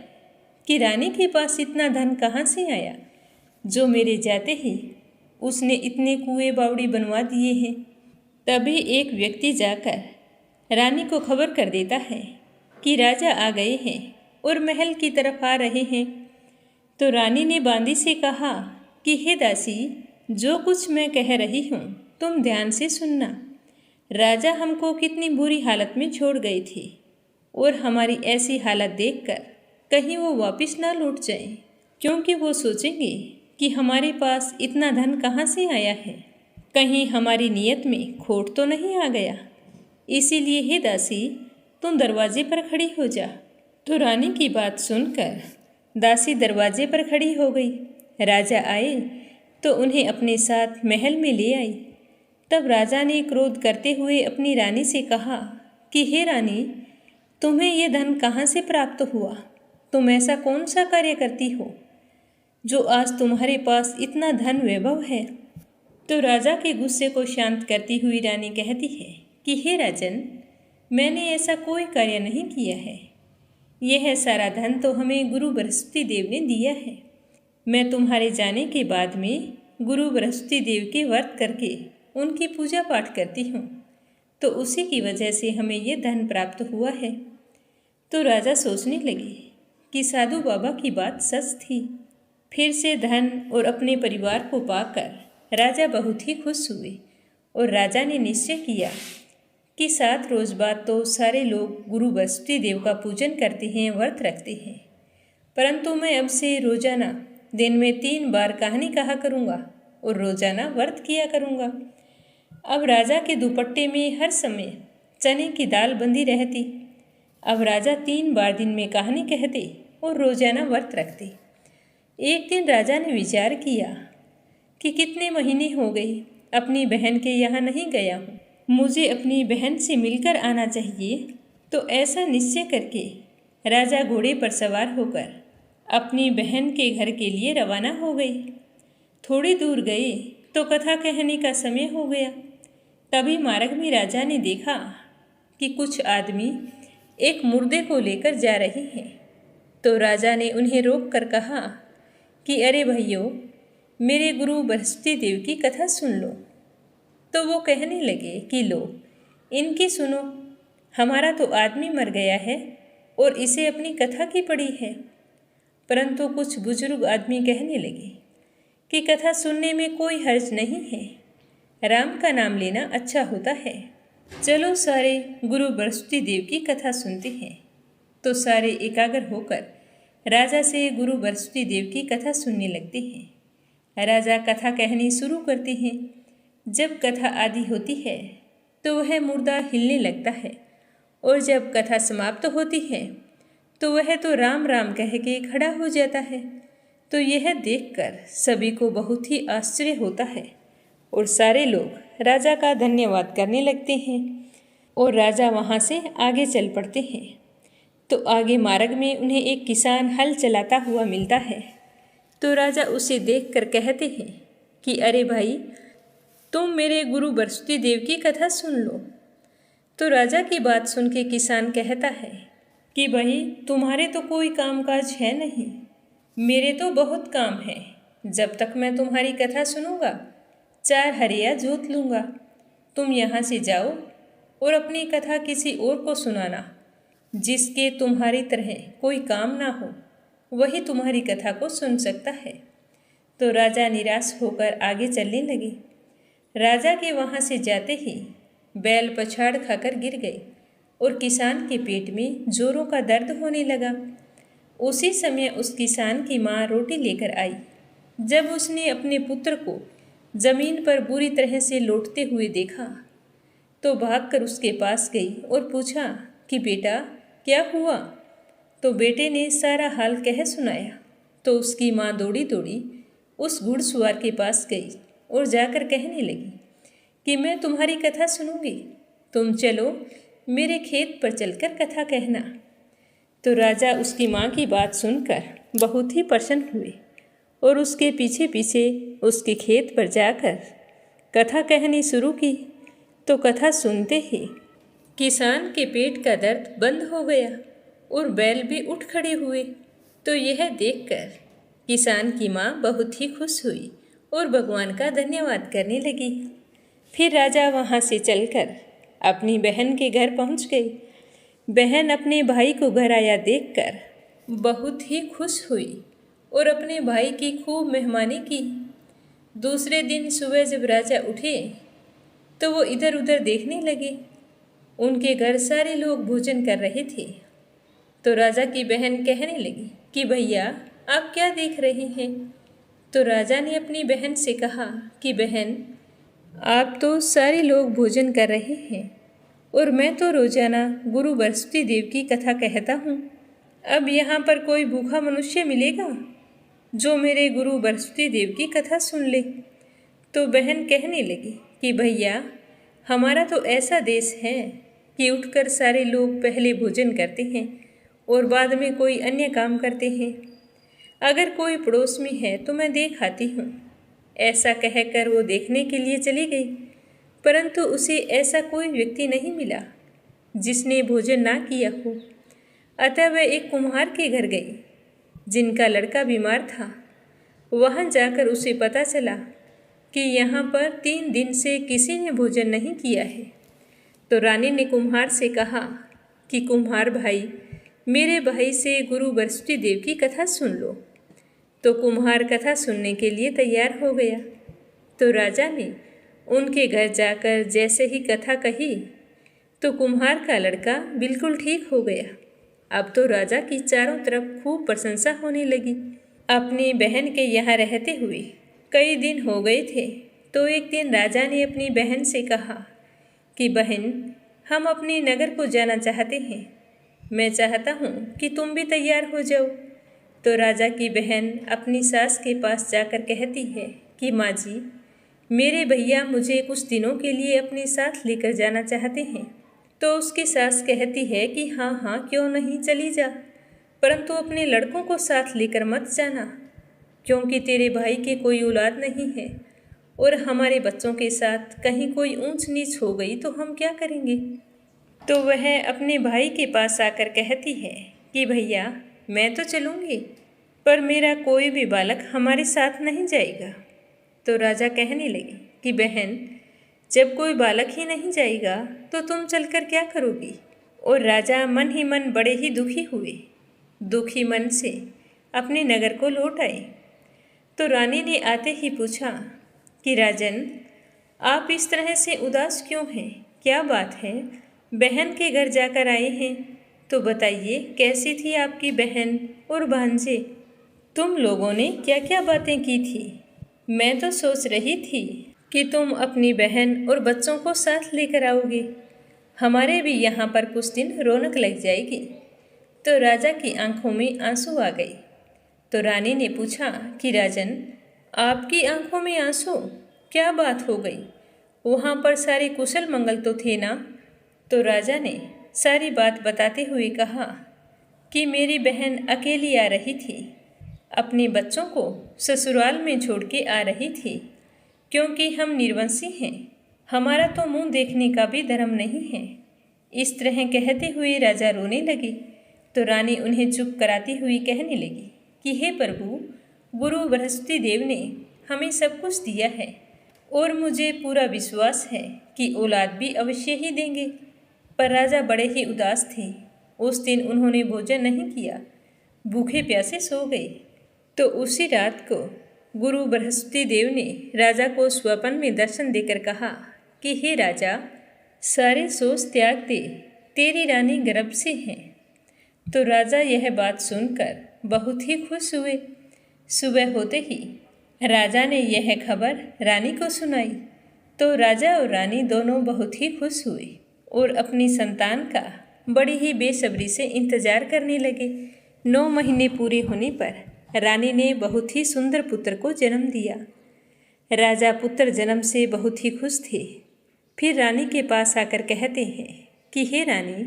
कि रानी के पास इतना धन कहाँ से आया, जो मेरे जाते ही उसने इतने कुएं बावड़ी बनवा दिए हैं। तभी एक व्यक्ति जाकर रानी को खबर कर देता है कि राजा आ गए हैं और महल की तरफ आ रहे हैं। तो रानी ने बांदी से कहा कि हे दासी, जो कुछ मैं कह रही हूँ तुम ध्यान से सुनना। राजा हमको कितनी बुरी हालत में छोड़ गए थे और हमारी ऐसी हालत देखकर कहीं वो वापस ना लौट जाएं, क्योंकि वो सोचेंगे कि हमारे पास इतना धन कहाँ से आया है, कहीं हमारी नीयत में खोट तो नहीं आ गया। इसीलिए हे दासी, तुम दरवाजे पर खड़ी हो जा। तो रानी की बात सुनकर दासी दरवाजे पर खड़ी हो गई। राजा आए तो उन्हें अपने साथ महल में ले आई। तब राजा ने क्रोध करते हुए अपनी रानी से कहा कि हे रानी, तुम्हें यह धन कहाँ से प्राप्त हुआ? तुम ऐसा कौन सा कार्य करती हो जो आज तुम्हारे पास इतना धन वैभव है? तो राजा के गुस्से को शांत करती हुई रानी कहती है कि हे राजन, मैंने ऐसा कोई कार्य नहीं किया है। यह सारा धन तो हमें गुरु बृहस्पति देव ने दिया है। मैं तुम्हारे जाने के बाद में गुरु बृहस्पति देव के व्रत करके उनकी पूजा पाठ करती हूँ, तो उसी की वजह से हमें ये धन प्राप्त हुआ है। तो राजा सोचने लगे कि साधु बाबा की बात सच थी। फिर से धन और अपने परिवार को पाकर राजा बहुत ही खुश हुए और राजा ने निश्चय किया कि 7 रोज बाद तो सारे लोग गुरु बृहस्पति देव का पूजन करते हैं, व्रत रखते हैं, परंतु मैं अब से रोजाना दिन में 3 बार कहानी कहा करूँगा और रोजाना व्रत किया करूँगा। अब राजा के दुपट्टे में हर समय चने की दाल बंधी रहती। अब राजा 3 बार दिन में कहानी कहते और रोजाना व्रत रखते। एक दिन राजा ने विचार किया कि कितने महीने हो गए अपनी बहन के यहाँ नहीं गया हूँ, मुझे अपनी बहन से मिलकर आना चाहिए। तो ऐसा निश्चय करके राजा घोड़े पर सवार होकर अपनी बहन के घर के लिए रवाना हो गए। थोड़ी दूर गए तो कथा कहने का समय हो गया। तभी मार्ग में राजा ने देखा कि कुछ आदमी एक मुर्दे को लेकर जा रहे हैं। तो राजा ने उन्हें रोक कर कहा कि अरे भाइयों, मेरे गुरु बृहस्पति देव की कथा सुन लो। तो वो कहने लगे कि लो, इनकी सुनो, हमारा तो आदमी मर गया है और इसे अपनी कथा की पड़ी है। परंतु कुछ बुजुर्ग आदमी कहने लगे कि कथा सुनने में कोई हर्ज नहीं है, राम का नाम लेना अच्छा होता है। चलो सारे गुरु बृहस्पति देव की कथा सुनते हैं। तो सारे एकाग्र होकर राजा से गुरु बृहस्पति देव की कथा सुनने लगते हैं। राजा कथा कहनी शुरू करते हैं। जब कथा आदि होती है तो वह मुर्दा हिलने लगता है और जब कथा समाप्त होती है तो वह तो राम राम कह के खड़ा हो जाता है। तो यह देखकर सभी को बहुत ही आश्चर्य होता है और सारे लोग राजा का धन्यवाद करने लगते हैं और राजा वहाँ से आगे चल पड़ते हैं। तो आगे मार्ग में उन्हें एक किसान हल चलाता हुआ मिलता है। तो राजा उसे देखकर कहते हैं कि अरे भाई, तुम मेरे गुरु बृहस्पति देव की कथा सुन लो। तो राजा की बात सुन के किसान कहता है कि भाई, तुम्हारे तो कोई कामकाज है नहीं, मेरे तो बहुत काम है। जब तक मैं तुम्हारी कथा सुनूंगा 4 हरिया जोत लूँगा। तुम यहाँ से जाओ और अपनी कथा किसी और को सुनाना, जिसके तुम्हारी तरह कोई काम ना हो, वही तुम्हारी कथा को सुन सकता है। तो राजा निराश होकर आगे चलने लगे। राजा के वहाँ से जाते ही बैल पछाड़ खाकर गिर गए और किसान के पेट में जोरों का दर्द होने लगा। उसी समय उस किसान की माँ रोटी लेकर आई। जब उसने अपने पुत्र को जमीन पर बुरी तरह से लौटते हुए देखा तो भागकर उसके पास गई और पूछा कि बेटा, क्या हुआ? तो बेटे ने सारा हाल कह सुनाया। तो उसकी माँ दौड़ी दौड़ी उस घुड़सवार के पास गई और जाकर कहने लगी कि मैं तुम्हारी कथा सुनूंगी, तुम चलो मेरे खेत पर चलकर कथा कहना। तो राजा उसकी माँ की बात सुनकर बहुत ही प्रसन्न हुए और उसके पीछे पीछे उसके खेत पर जाकर कथा कहनी शुरू की। तो कथा सुनते ही किसान के पेट का दर्द बंद हो गया और बैल भी उठ खड़े हुए। तो यह देखकर किसान की माँ बहुत ही खुश हुई और भगवान का धन्यवाद करने लगी। फिर राजा वहाँ से चलकर अपनी बहन के घर पहुँच गई। बहन अपने भाई को घर आया देखकर बहुत ही खुश हुई और अपने भाई की खूब मेहमानी की। दूसरे दिन सुबह जब राजा उठे तो वो इधर उधर देखने लगे। उनके घर सारे लोग भोजन कर रहे थे। तो राजा की बहन कहने लगी कि भैया आप क्या देख रहे हैं। तो राजा ने अपनी बहन से कहा कि बहन, आप तो सारे लोग भोजन कर रहे हैं और मैं तो रोजाना गुरु बृहस्पति देव की कथा कहता हूँ। अब यहाँ पर कोई भूखा मनुष्य मिलेगा जो मेरे गुरु बृहस्पति देव की कथा सुन ले। तो बहन कहने लगी कि भैया, हमारा तो ऐसा देश है कि उठकर सारे लोग पहले भोजन करते हैं और बाद में कोई अन्य काम करते हैं। अगर कोई पड़ोस में है तो मैं देख आती हूँ। ऐसा कहकर वो देखने के लिए चली गई, परंतु उसे ऐसा कोई व्यक्ति नहीं मिला जिसने भोजन ना किया हो। अतः वह एक कुम्हार के घर गई जिनका लड़का बीमार था। वहाँ जाकर उसे पता चला कि यहाँ पर 3 दिन से किसी ने भोजन नहीं किया है। तो रानी ने कुम्हार से कहा कि कुम्हार भाई, मेरे भाई से गुरु बृहस्पति देव की कथा सुन लो। तो कुम्हार कथा सुनने के लिए तैयार हो गया। तो राजा ने उनके घर जाकर जैसे ही कथा कही तो कुम्हार का लड़का बिल्कुल ठीक हो गया। अब तो राजा की चारों तरफ खूब प्रशंसा होने लगी। अपनी बहन के यहाँ रहते हुए कई दिन हो गए थे। तो एक दिन राजा ने अपनी बहन से कहा कि बहन, हम अपने नगर को जाना चाहते हैं। मैं चाहता हूँ कि तुम भी तैयार हो जाओ। तो राजा की बहन अपनी सास के पास जाकर कहती है कि माँ जी, मेरे भैया मुझे कुछ दिनों के लिए अपने साथ लेकर जाना चाहते हैं। तो उसकी सास कहती है कि हाँ हाँ, क्यों नहीं, चली जा, परंतु अपने लड़कों को साथ लेकर मत जाना, क्योंकि तेरे भाई के कोई औलाद नहीं है और हमारे बच्चों के साथ कहीं कोई ऊंच नीच हो गई तो हम क्या करेंगे। तो वह अपने भाई के पास आकर कहती है कि भैया, मैं तो चलूँगी, पर मेरा कोई भी बालक हमारे साथ नहीं जाएगा। तो राजा कहने लगे कि बहन, जब कोई बालक ही नहीं जाएगा तो तुम चलकर क्या करोगी। और राजा मन ही मन बड़े ही दुखी हुए। दुखी मन से अपने नगर को लौट आए। तो रानी ने आते ही पूछा कि राजन, आप इस तरह से उदास क्यों हैं, क्या बात है। बहन के घर जाकर आए हैं, तो बताइए कैसी थी आपकी बहन और भांजे। तुम लोगों ने क्या क्या बातें की थी। मैं तो सोच रही थी कि तुम अपनी बहन और बच्चों को साथ लेकर आओगे, हमारे भी यहाँ पर कुछ दिन रौनक लग जाएगी। तो राजा की आंखों में आंसू आ गए। तो रानी ने पूछा कि राजन, आपकी आंखों में आंसू, क्या बात हो गई। वहाँ पर सारे कुशल मंगल तो थे ना। तो राजा ने सारी बात बताते हुए कहा कि मेरी बहन अकेली आ रही थी, अपने बच्चों को ससुराल में छोड़ के आ रही थी, क्योंकि हम निर्वंशी हैं, हमारा तो मुंह देखने का भी धर्म नहीं है। इस तरह कहते हुए राजा रोने लगे। तो रानी उन्हें चुप कराती हुई कहने लगी कि हे प्रभु, गुरु बृहस्पति देव ने हमें सब कुछ दिया है और मुझे पूरा विश्वास है कि औलाद भी अवश्य ही देंगे। पर राजा बड़े ही उदास थे। उस दिन उन्होंने भोजन नहीं किया, भूखे प्यासे सो गए। तो उसी रात को गुरु बृहस्पति देव ने राजा को स्वप्न में दर्शन देकर कहा कि हे राजा, सारे सोच त्याग दे, तेरी रानी गर्भ से है। तो राजा यह बात सुनकर बहुत ही खुश हुए। सुबह होते ही राजा ने यह खबर रानी को सुनाई। तो राजा और रानी दोनों बहुत ही खुश हुए और अपनी संतान का बड़ी ही बेसब्री से इंतजार करने लगे। 9 महीने पूरे होने पर रानी ने बहुत ही सुंदर पुत्र को जन्म दिया। राजा पुत्र जन्म से बहुत ही खुश थे। फिर रानी के पास आकर कहते हैं कि हे रानी,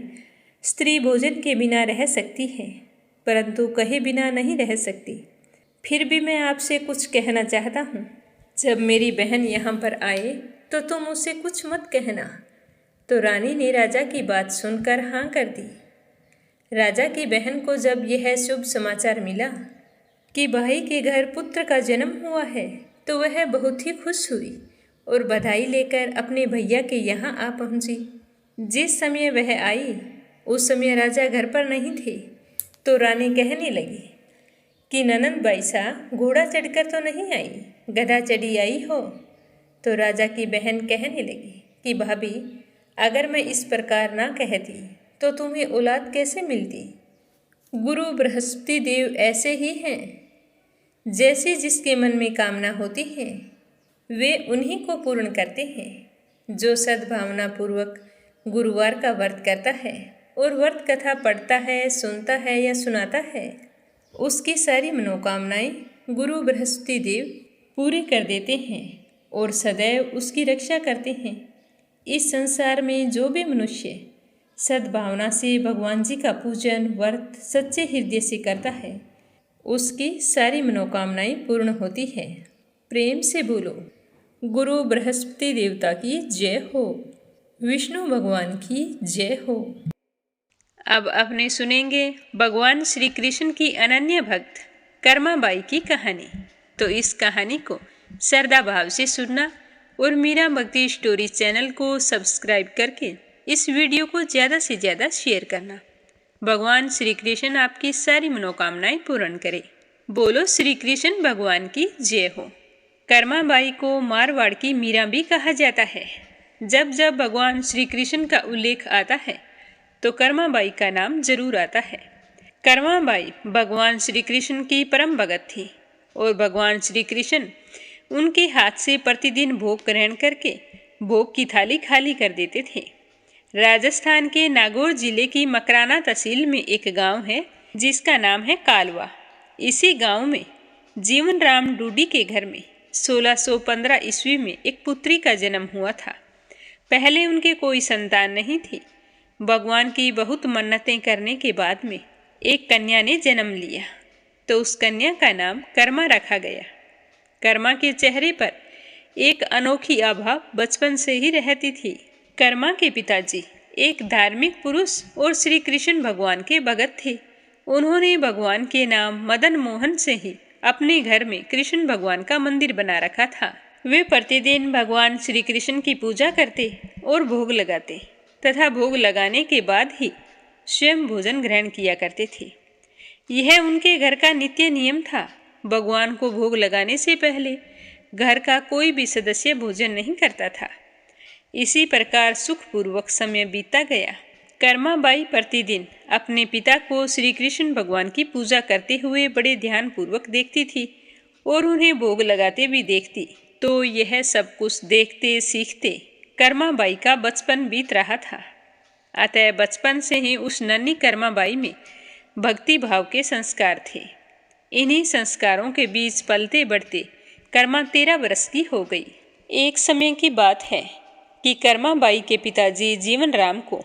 स्त्री भोजन के बिना रह सकती है, परंतु कहे बिना नहीं रह सकती। फिर भी मैं आपसे कुछ कहना चाहता हूँ। जब मेरी बहन यहाँ पर आए तो तुम उससे कुछ मत कहना। तो रानी ने राजा की बात सुनकर हाँ कर दी। राजा की बहन को जब यह शुभ समाचार मिला कि भाई के घर पुत्र का जन्म हुआ है, तो वह बहुत ही खुश हुई और बधाई लेकर अपने भैया के यहाँ आ पहुँची। जिस समय वह आई उस समय राजा घर पर नहीं थे। तो रानी कहने लगी कि ननंद बाईसा, घोड़ा चढ़कर तो नहीं आई, गधा चढ़ी आई हो। तो राजा की बहन कहने लगी कि भाभी, अगर मैं इस प्रकार ना कहती तो तुम्हें औलाद कैसे मिलती। गुरु बृहस्पति देव ऐसे ही हैं, जैसी जिसके मन में कामना होती है वे उन्हीं को पूर्ण करते हैं। जो सद्भावना पूर्वक गुरुवार का व्रत करता है और व्रत कथा पढ़ता है, सुनता है या सुनाता है, उसकी सारी मनोकामनाएं गुरु बृहस्पति देव पूरी कर देते हैं और सदैव उसकी रक्षा करते हैं। इस संसार में जो भी मनुष्य सद्भावना से भगवान जी का पूजन व्रत सच्चे हृदय से करता है, उसकी सारी मनोकामनाएं पूर्ण होती है। प्रेम से बोलो, गुरु बृहस्पति देवता की जय हो, विष्णु भगवान की जय हो। अब अपने सुनेंगे भगवान श्री कृष्ण की अनन्य भक्त कर्माबाई की कहानी। तो इस कहानी को श्रद्धा भाव से सुनना और मीरा भक्ति स्टोरी चैनल को सब्सक्राइब करके इस वीडियो को ज़्यादा से ज़्यादा शेयर करना। भगवान श्री कृष्ण आपकी सारी मनोकामनाएं पूर्ण करे। बोलो श्री कृष्ण भगवान की जय हो। कर्माबाई को मारवाड़ की मीरा भी कहा जाता है। जब जब भगवान श्री कृष्ण का उल्लेख आता है तो कर्माबाई का नाम जरूर आता है। कर्माबाई भगवान श्री कृष्ण की परम भगत थी और भगवान श्री कृष्ण उनके हाथ से प्रतिदिन भोग ग्रहण करके भोग की थाली खाली कर देते थे। राजस्थान के नागौर जिले की मकराना तहसील में एक गांव है जिसका नाम है कालवा। इसी गांव में जीवन राम डूडी के घर में 1615 ईस्वी में एक पुत्री का जन्म हुआ था। पहले उनके कोई संतान नहीं थी। भगवान की बहुत मन्नतें करने के बाद में एक कन्या ने जन्म लिया तो उस कन्या का नाम कर्मा रखा गया। कर्मा के चेहरे पर एक अनोखी आभा बचपन से ही रहती थी। कर्मा के पिताजी एक धार्मिक पुरुष और श्री कृष्ण भगवान के भगत थे। उन्होंने भगवान के नाम मदन मोहन से ही अपने घर में कृष्ण भगवान का मंदिर बना रखा था। वे प्रतिदिन भगवान श्री कृष्ण की पूजा करते और भोग लगाते तथा भोग लगाने के बाद ही स्वयं भोजन ग्रहण किया करते थे। यह उनके घर का नित्य नियम था। भगवान को भोग लगाने से पहले घर का कोई भी सदस्य भोजन नहीं करता था। इसी प्रकार सुखपूर्वक समय बीतता गया। कर्माबाई प्रतिदिन अपने पिता को श्री कृष्ण भगवान की पूजा करते हुए बड़े ध्यानपूर्वक देखती थी और उन्हें भोग लगाते भी देखती। तो यह सब कुछ देखते सीखते कर्माबाई का बचपन बीत रहा था। अतः बचपन से ही उस नन्ही कर्माबाई में भक्ति भाव के संस्कार थे। इन्हीं संस्कारों के बीच पलते बढ़ते कर्मा 13 वर्ष की हो गई। एक समय की बात है कि कर्माबाई के पिताजी जीवन राम को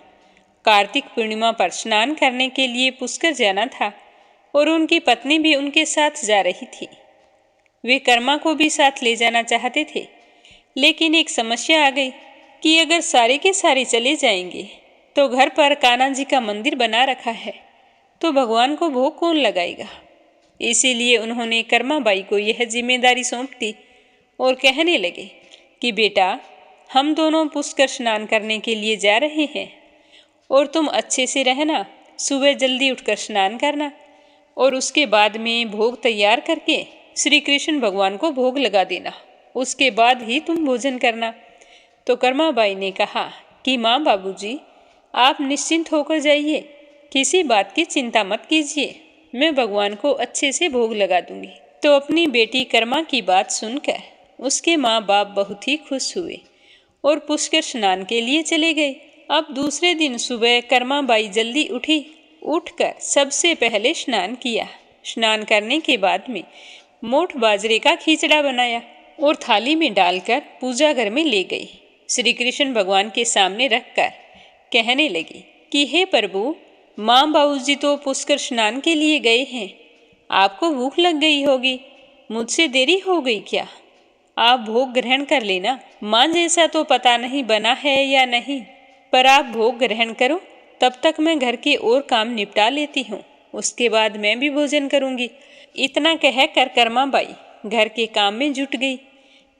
कार्तिक पूर्णिमा पर स्नान करने के लिए पुष्कर जाना था और उनकी पत्नी भी उनके साथ जा रही थी। वे कर्मा को भी साथ ले जाना चाहते थे, लेकिन एक समस्या आ गई कि अगर सारे के सारे चले जाएंगे तो घर पर कान्हा जी का मंदिर बना रखा है तो भगवान को भोग कौन लगाएगा। इसीलिए उन्होंने कर्माबाई को यह जिम्मेदारी सौंप दी और कहने लगे कि बेटा, हम दोनों पुष्कर स्नान करने के लिए जा रहे हैं और तुम अच्छे से रहना, सुबह जल्दी उठकर स्नान करना और उसके बाद में भोग तैयार करके श्री कृष्ण भगवान को भोग लगा देना। उसके बाद ही तुम भोजन करना। तो कर्माबाई ने कहा कि माँ बाबूजी, आप निश्चिंत होकर जाइए, किसी बात की चिंता मत कीजिए, मैं भगवान को अच्छे से भोग लगा दूंगी। तो अपनी बेटी कर्मा की बात सुनकर उसके माँ बाप बहुत ही खुश हुए और पुष्कर स्नान के लिए चले गए। अब दूसरे दिन सुबह कर्माबाई जल्दी उठी। उठकर सबसे पहले स्नान किया। स्नान करने के बाद में मोठ बाजरे का खिचड़ा बनाया और थाली में डालकर पूजा घर में ले गई। श्री कृष्ण भगवान के सामने रखकर कहने लगी कि हे प्रभु, माँ बाबूजी तो पुष्कर स्नान के लिए गए हैं, आपको भूख लग गई होगी, मुझसे देरी हो गई क्या? आप भोग ग्रहण कर लेना। माँ जैसा तो पता नहीं बना है या नहीं, पर आप भोग ग्रहण करो, तब तक मैं घर के और काम निपटा लेती हूँ, उसके बाद मैं भी भोजन करूँगी। इतना कहकर कर्माबाई घर के काम में जुट गई।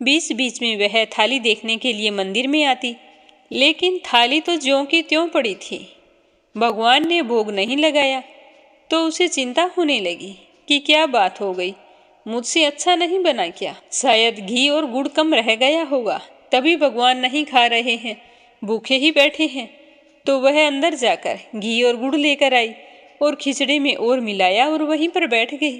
बीच बीच में वह थाली देखने के लिए मंदिर में आती, लेकिन थाली तो ज्यों की त्यों पड़ी थी। भगवान ने भोग नहीं लगाया तो उसे चिंता होने लगी कि क्या बात हो गई, मुझसे अच्छा नहीं बना क्या? शायद घी और गुड़ कम रह गया होगा। तभी भगवान नहीं खा रहे हैं, भूखे ही बैठे हैं। तो वह अंदर जाकर घी और गुड़ लेकर आई और खिचड़ी में और मिलाया और वहीं पर बैठ गई।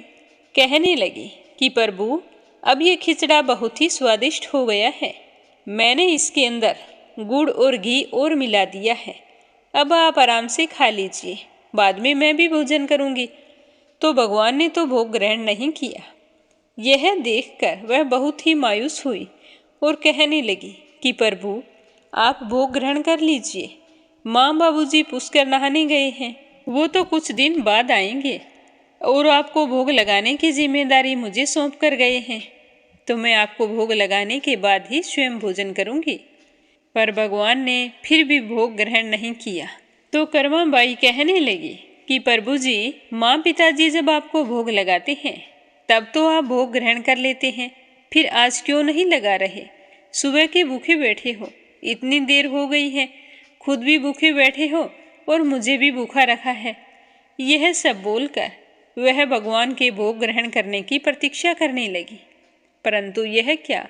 कहने लगी कि प्रभु, अब ये खिचड़ा बहुत ही स्वादिष्ट हो गया है। मैंने इसके अंदर गुड़ और घी और मिला दिया है। अब आप आराम से खा लीजिए, बाद में मैं भी भोजन करूंगी। तो भगवान ने तो भोग ग्रहण नहीं किया। यह देखकर वह बहुत ही मायूस हुई और कहने लगी कि प्रभु, आप भोग ग्रहण कर लीजिए। माँ बाबूजी पुष्कर नहाने गए हैं, वो तो कुछ दिन बाद आएंगे और आपको भोग लगाने की जिम्मेदारी मुझे सौंप कर गए हैं। तो मैं आपको भोग लगाने के बाद ही स्वयं भोजन करूंगी। पर भगवान ने फिर भी भोग ग्रहण नहीं किया। तो कर्माबाई कहने लगी कि प्रभु जी, माँ पिताजी जब आपको भोग लगाते हैं तब तो आप भोग ग्रहण कर लेते हैं, फिर आज क्यों नहीं लगा रहे? सुबह के भूखे बैठे हो, इतनी देर हो गई है, खुद भी भूखे बैठे हो और मुझे भी भूखा रखा है। यह सब बोलकर वह भगवान के भोग ग्रहण करने की प्रतीक्षा करने लगी। परंतु यह क्या,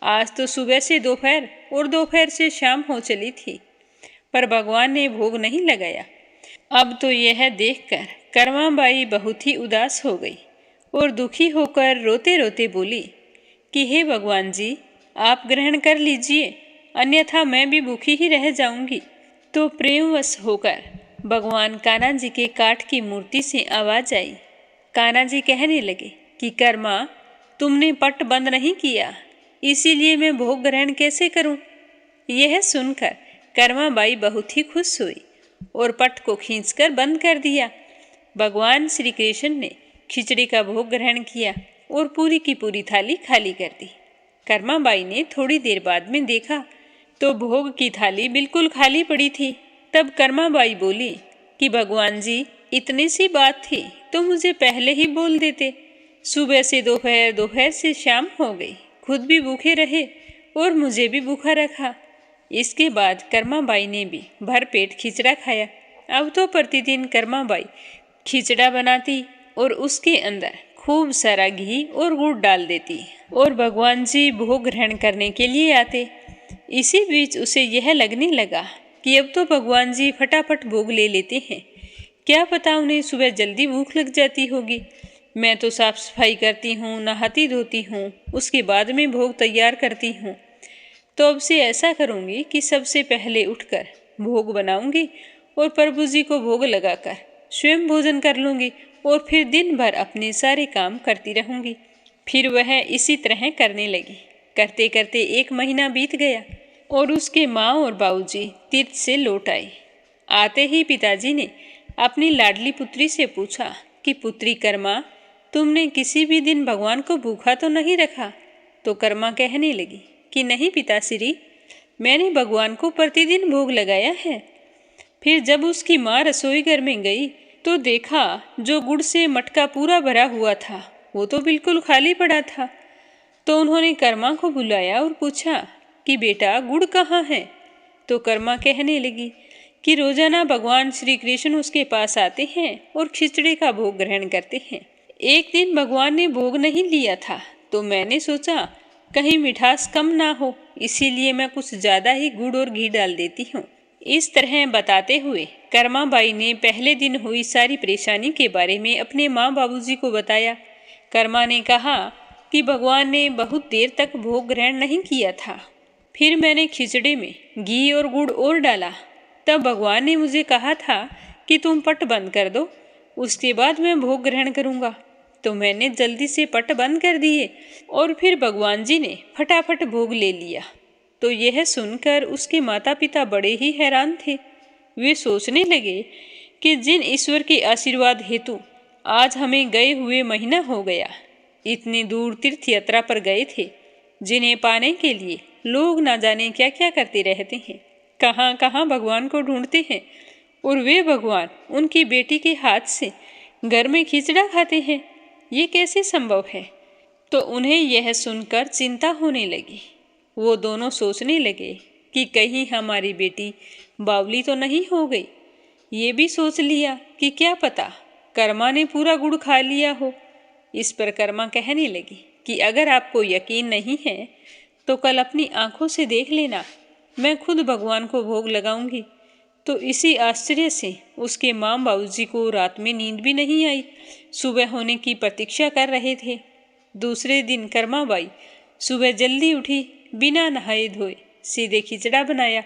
आज तो सुबह से दोपहर और दोपहर से शाम हो चली थी, पर भगवान ने भोग नहीं लगाया। अब तो यह देखकर कर्माबाई बहुत ही उदास हो गई और दुखी होकर रोते रोते बोली कि हे भगवान जी, आप ग्रहण कर लीजिए, अन्यथा मैं भी भूखी ही रह जाऊंगी। तो प्रेमवश होकर भगवान कान्हा जी के काठ की मूर्ति से आवाज आई। कान्हा जी कहने लगे कि कर्मा, तुमने पट बंद नहीं किया, इसीलिए मैं भोग ग्रहण कैसे करूं? यह सुनकर कर्माबाई बहुत ही खुश हुई और पट को खींचकर बंद कर दिया। भगवान श्री कृष्ण ने खिचड़ी का भोग ग्रहण किया और पूरी की पूरी थाली खाली कर दी। कर्माबाई ने थोड़ी देर बाद में देखा तो भोग की थाली बिल्कुल खाली पड़ी थी। तब कर्माबाई बोली कि भगवान जी, इतनी सी बात थी तो मुझे पहले ही बोल देते। सुबह से दोपहर, दोपहर से शाम हो गई, खुद भी भूखे रहे और मुझे भी भूखा रखा। इसके बाद कर्माबाई ने भी भर पेट खिचड़ा खाया। अब तो प्रतिदिन कर्माबाई खिचड़ा बनाती और उसके अंदर खूब सारा घी और गुड़ डाल देती और भगवान जी भोग ग्रहण करने के लिए आते। इसी बीच उसे यह लगने लगा कि अब तो भगवान जी फटाफट भोग ले लेते हैं, क्या पता उन्हें सुबह जल्दी भूख लग जाती होगी। मैं तो साफ सफाई करती हूँ, नहाती धोती हूँ, उसके बाद में भोग तैयार करती हूँ। तो अब से ऐसा करूँगी कि सबसे पहले उठकर भोग बनाऊँगी और प्रभु जी को भोग लगाकर स्वयं भोजन कर लूँगी और फिर दिन भर अपने सारे काम करती रहूँगी। फिर वह इसी तरह करने लगी। करते करते 1 महीना बीत गया और उसके माँ और बाबूजी तीर्थ से लौट आए। आते ही पिताजी ने अपनी लाडली पुत्री से पूछा कि पुत्री कर्मा, तुमने किसी भी दिन भगवान को भूखा तो नहीं रखा? तो कर्मा कहने लगी कि नहीं पिताश्री, मैंने भगवान को प्रतिदिन भोग लगाया है। फिर जब उसकी माँ रसोई घर में गई तो देखा जो गुड़ से मटका पूरा भरा हुआ था वो तो बिल्कुल खाली पड़ा था। तो उन्होंने कर्मा को बुलाया और पूछा कि बेटा, गुड़ कहाँ है? तो कर्मा कहने लगी कि रोजाना भगवान श्री कृष्ण उसके पास आते हैं और खिचड़ी का भोग ग्रहण करते हैं। एक दिन भगवान ने भोग नहीं लिया था तो मैंने सोचा कहीं मिठास कम ना हो, इसीलिए मैं कुछ ज़्यादा ही गुड़ और घी डाल देती हूँ। इस तरह बताते हुए कर्माबाई ने पहले दिन हुई सारी परेशानी के बारे में अपने माँ बाबूजी को बताया। कर्मा ने कहा कि भगवान ने बहुत देर तक भोग ग्रहण नहीं किया था। फिर मैंने खिचड़ी में घी और गुड़ और डाला, तब भगवान ने मुझे कहा था कि तुम पट बंद कर दो, उसके बाद मैं भोग ग्रहण करूँगा। तो मैंने जल्दी से पट बंद कर दिए और फिर भगवान जी ने फटाफट भोग ले लिया। तो यह सुनकर उसके माता पिता बड़े ही हैरान थे। वे सोचने लगे कि जिन ईश्वर के आशीर्वाद हेतु आज हमें गए हुए महीना हो गया, इतनी दूर तीर्थ यात्रा पर गए थे, जिन्हें पाने के लिए लोग ना जाने क्या क्या करते रहते हैं, कहाँ कहाँ भगवान को ढूंढते हैं, और वे भगवान उनकी बेटी के हाथ से घर में खिचड़ा खाते हैं। ये कैसे संभव है? तो उन्हें यह सुनकर चिंता होने लगी। वो दोनों सोचने लगे कि कहीं हमारी बेटी बावली तो नहीं हो गई। ये भी सोच लिया कि क्या पता कर्मा ने पूरा गुड़ खा लिया हो। इस पर कर्मा कहने लगी कि अगर आपको यकीन नहीं है तो कल अपनी आंखों से देख लेना, मैं खुद भगवान को भोग लगाऊंगी। तो इसी आश्चर्य से उसके माँ बाबूजी को रात में नींद भी नहीं आई, सुबह होने की प्रतीक्षा कर रहे थे। दूसरे दिन कर्माबाई सुबह जल्दी उठी, बिना नहाए धोए सीधे खिचड़ा बनाया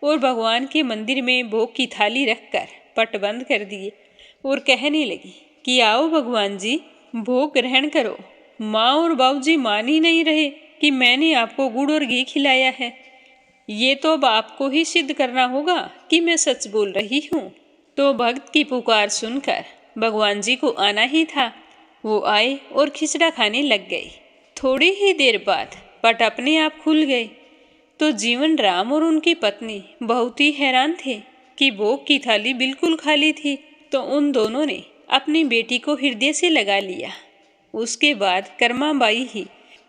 और भगवान के मंदिर में भोग की थाली रखकर पट बंद कर दिए और कहने लगी कि आओ भगवान जी, भोग ग्रहण करो। माँ और बाबूजी मान ही नहीं रहे कि मैंने आपको गुड़ और घी खिलाया है। ये तो अब आपको ही सिद्ध करना होगा कि मैं सच बोल रही हूँ। तो भक्त की पुकार सुनकर भगवान जी को आना ही था। वो आए और खिचड़ा खाने लग गए। थोड़ी ही देर बाद पट अपने आप खुल गए तो जीवन राम और उनकी पत्नी बहुत ही हैरान थे कि भोग की थाली बिल्कुल खाली थी। तो उन दोनों ने अपनी बेटी को हृदय से लगा लिया। उसके बाद कर्माबाई ही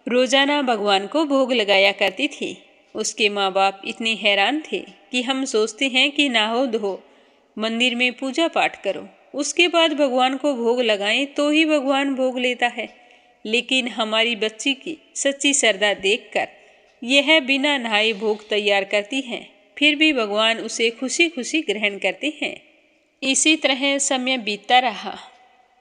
रोजाना भगवान को भोग लगाया करती थी। उसके माँ बाप इतने हैरान थे कि हम सोचते हैं कि नहाओ धो, मंदिर में पूजा पाठ करो, उसके बाद भगवान को भोग लगाएं तो ही भगवान भोग लेता है। लेकिन हमारी बच्ची की सच्ची श्रद्धा देखकर यह बिना नहाए भोग तैयार करती है, फिर भी भगवान उसे खुशी खुशी ग्रहण करते हैं। इसी तरह समय बीतता रहा।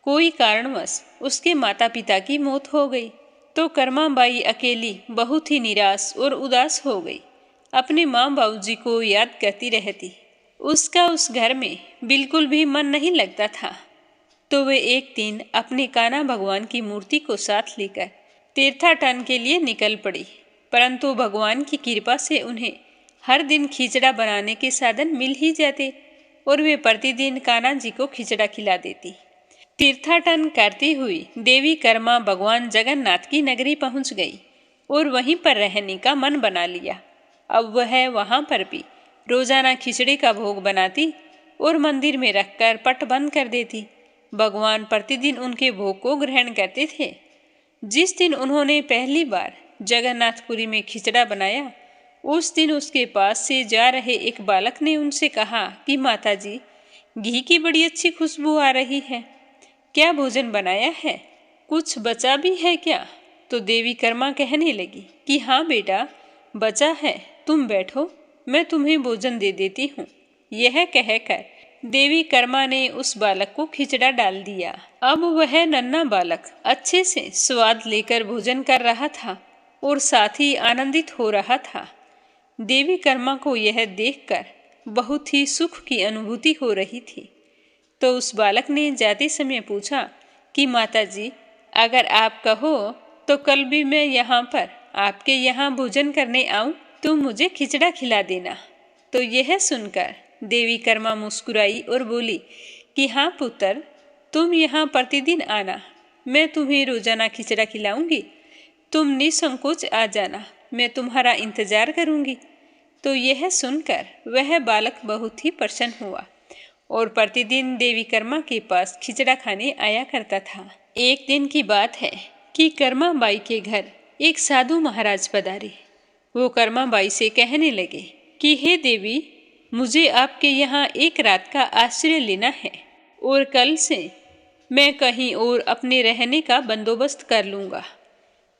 कोई कारणवश उसके माता पिता की मौत हो गई तो कर्माबाई अकेली बहुत ही निराश और उदास हो गई। अपने माँ बाबूजी को याद करती रहती। उसका उस घर में बिल्कुल भी मन नहीं लगता था। तो वे एक दिन अपने कान्हा भगवान की मूर्ति को साथ लेकर तीर्थाटन के लिए निकल पड़ी। परंतु भगवान की कृपा से उन्हें हर दिन खिचड़ा बनाने के साधन मिल ही जाते और वे प्रतिदिन कान्हा जी को खिचड़ा खिला देती। तीर्थाटन करती हुई देवी कर्मा भगवान जगन्नाथ की नगरी पहुंच गई और वहीं पर रहने का मन बना लिया। अब वह वहां पर भी रोजाना खिचड़ी का भोग बनाती और मंदिर में रखकर पट बंद कर देती। भगवान प्रतिदिन उनके भोग को ग्रहण करते थे। जिस दिन उन्होंने पहली बार जगन्नाथपुरी में खिचड़ा बनाया, उस दिन उसके पास से जा रहे एक बालक ने उनसे कहा कि माताजी, घी की बड़ी अच्छी खुशबू आ रही है, क्या भोजन बनाया है? कुछ बचा भी है क्या? तो देवी कर्मा कहने लगी कि हाँ बेटा, बचा है, तुम बैठो, मैं तुम्हें भोजन दे देती हूँ। यह कहकर देवी कर्मा ने उस बालक को खिचड़ा डाल दिया। अब वह नन्हा बालक अच्छे से स्वाद लेकर भोजन कर रहा था और साथ ही आनंदित हो रहा था। देवी कर्मा को यह देखकर बहुत ही सुख की अनुभूति हो रही थी। तो उस बालक ने जाते समय पूछा कि माताजी, अगर आप कहो तो कल भी मैं यहाँ पर आपके यहाँ भोजन करने आऊँ तो मुझे खिचड़ा खिला देना। तो यह सुनकर देवी कर्मा मुस्कुराई और बोली कि हाँ पुत्र, तुम यहाँ प्रतिदिन आना, मैं तुम्हें रोजाना खिचड़ा खिलाऊंगी। तुम निसंकोच आ जाना, मैं तुम्हारा इंतजार करूंगी। तो यह सुनकर वह बालक बहुत ही प्रसन्न हुआ और प्रतिदिन देवी कर्मा के पास खिचड़ा खाने आया करता था। एक दिन की बात है कि कर्माबाई के घर एक साधु महाराज पधारे। वो कर्माबाई से कहने लगे कि हे देवी, मुझे आपके यहाँ एक रात का आश्रय लेना है और कल से मैं कहीं और अपने रहने का बंदोबस्त कर लूँगा।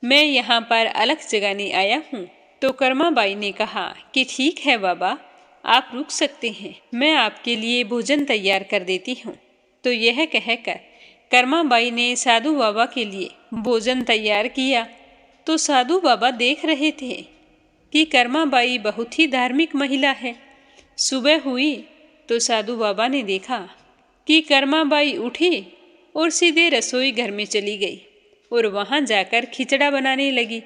मैं यहाँ पर अलख जगाने आया हूँ। तो कर्माबाई ने कहा कि ठीक है बाबा, आप रुक सकते हैं, मैं आपके लिए भोजन तैयार कर देती हूँ। तो यह कहकर कर्माबाई ने साधु बाबा के लिए भोजन तैयार किया। तो साधु बाबा देख रहे थे कि कर्माबाई बहुत ही धार्मिक महिला है। सुबह हुई तो साधु बाबा ने देखा कि कर्माबाई उठी और सीधे रसोई घर में चली गई और वहां जाकर खिचड़ा बनाने लगी।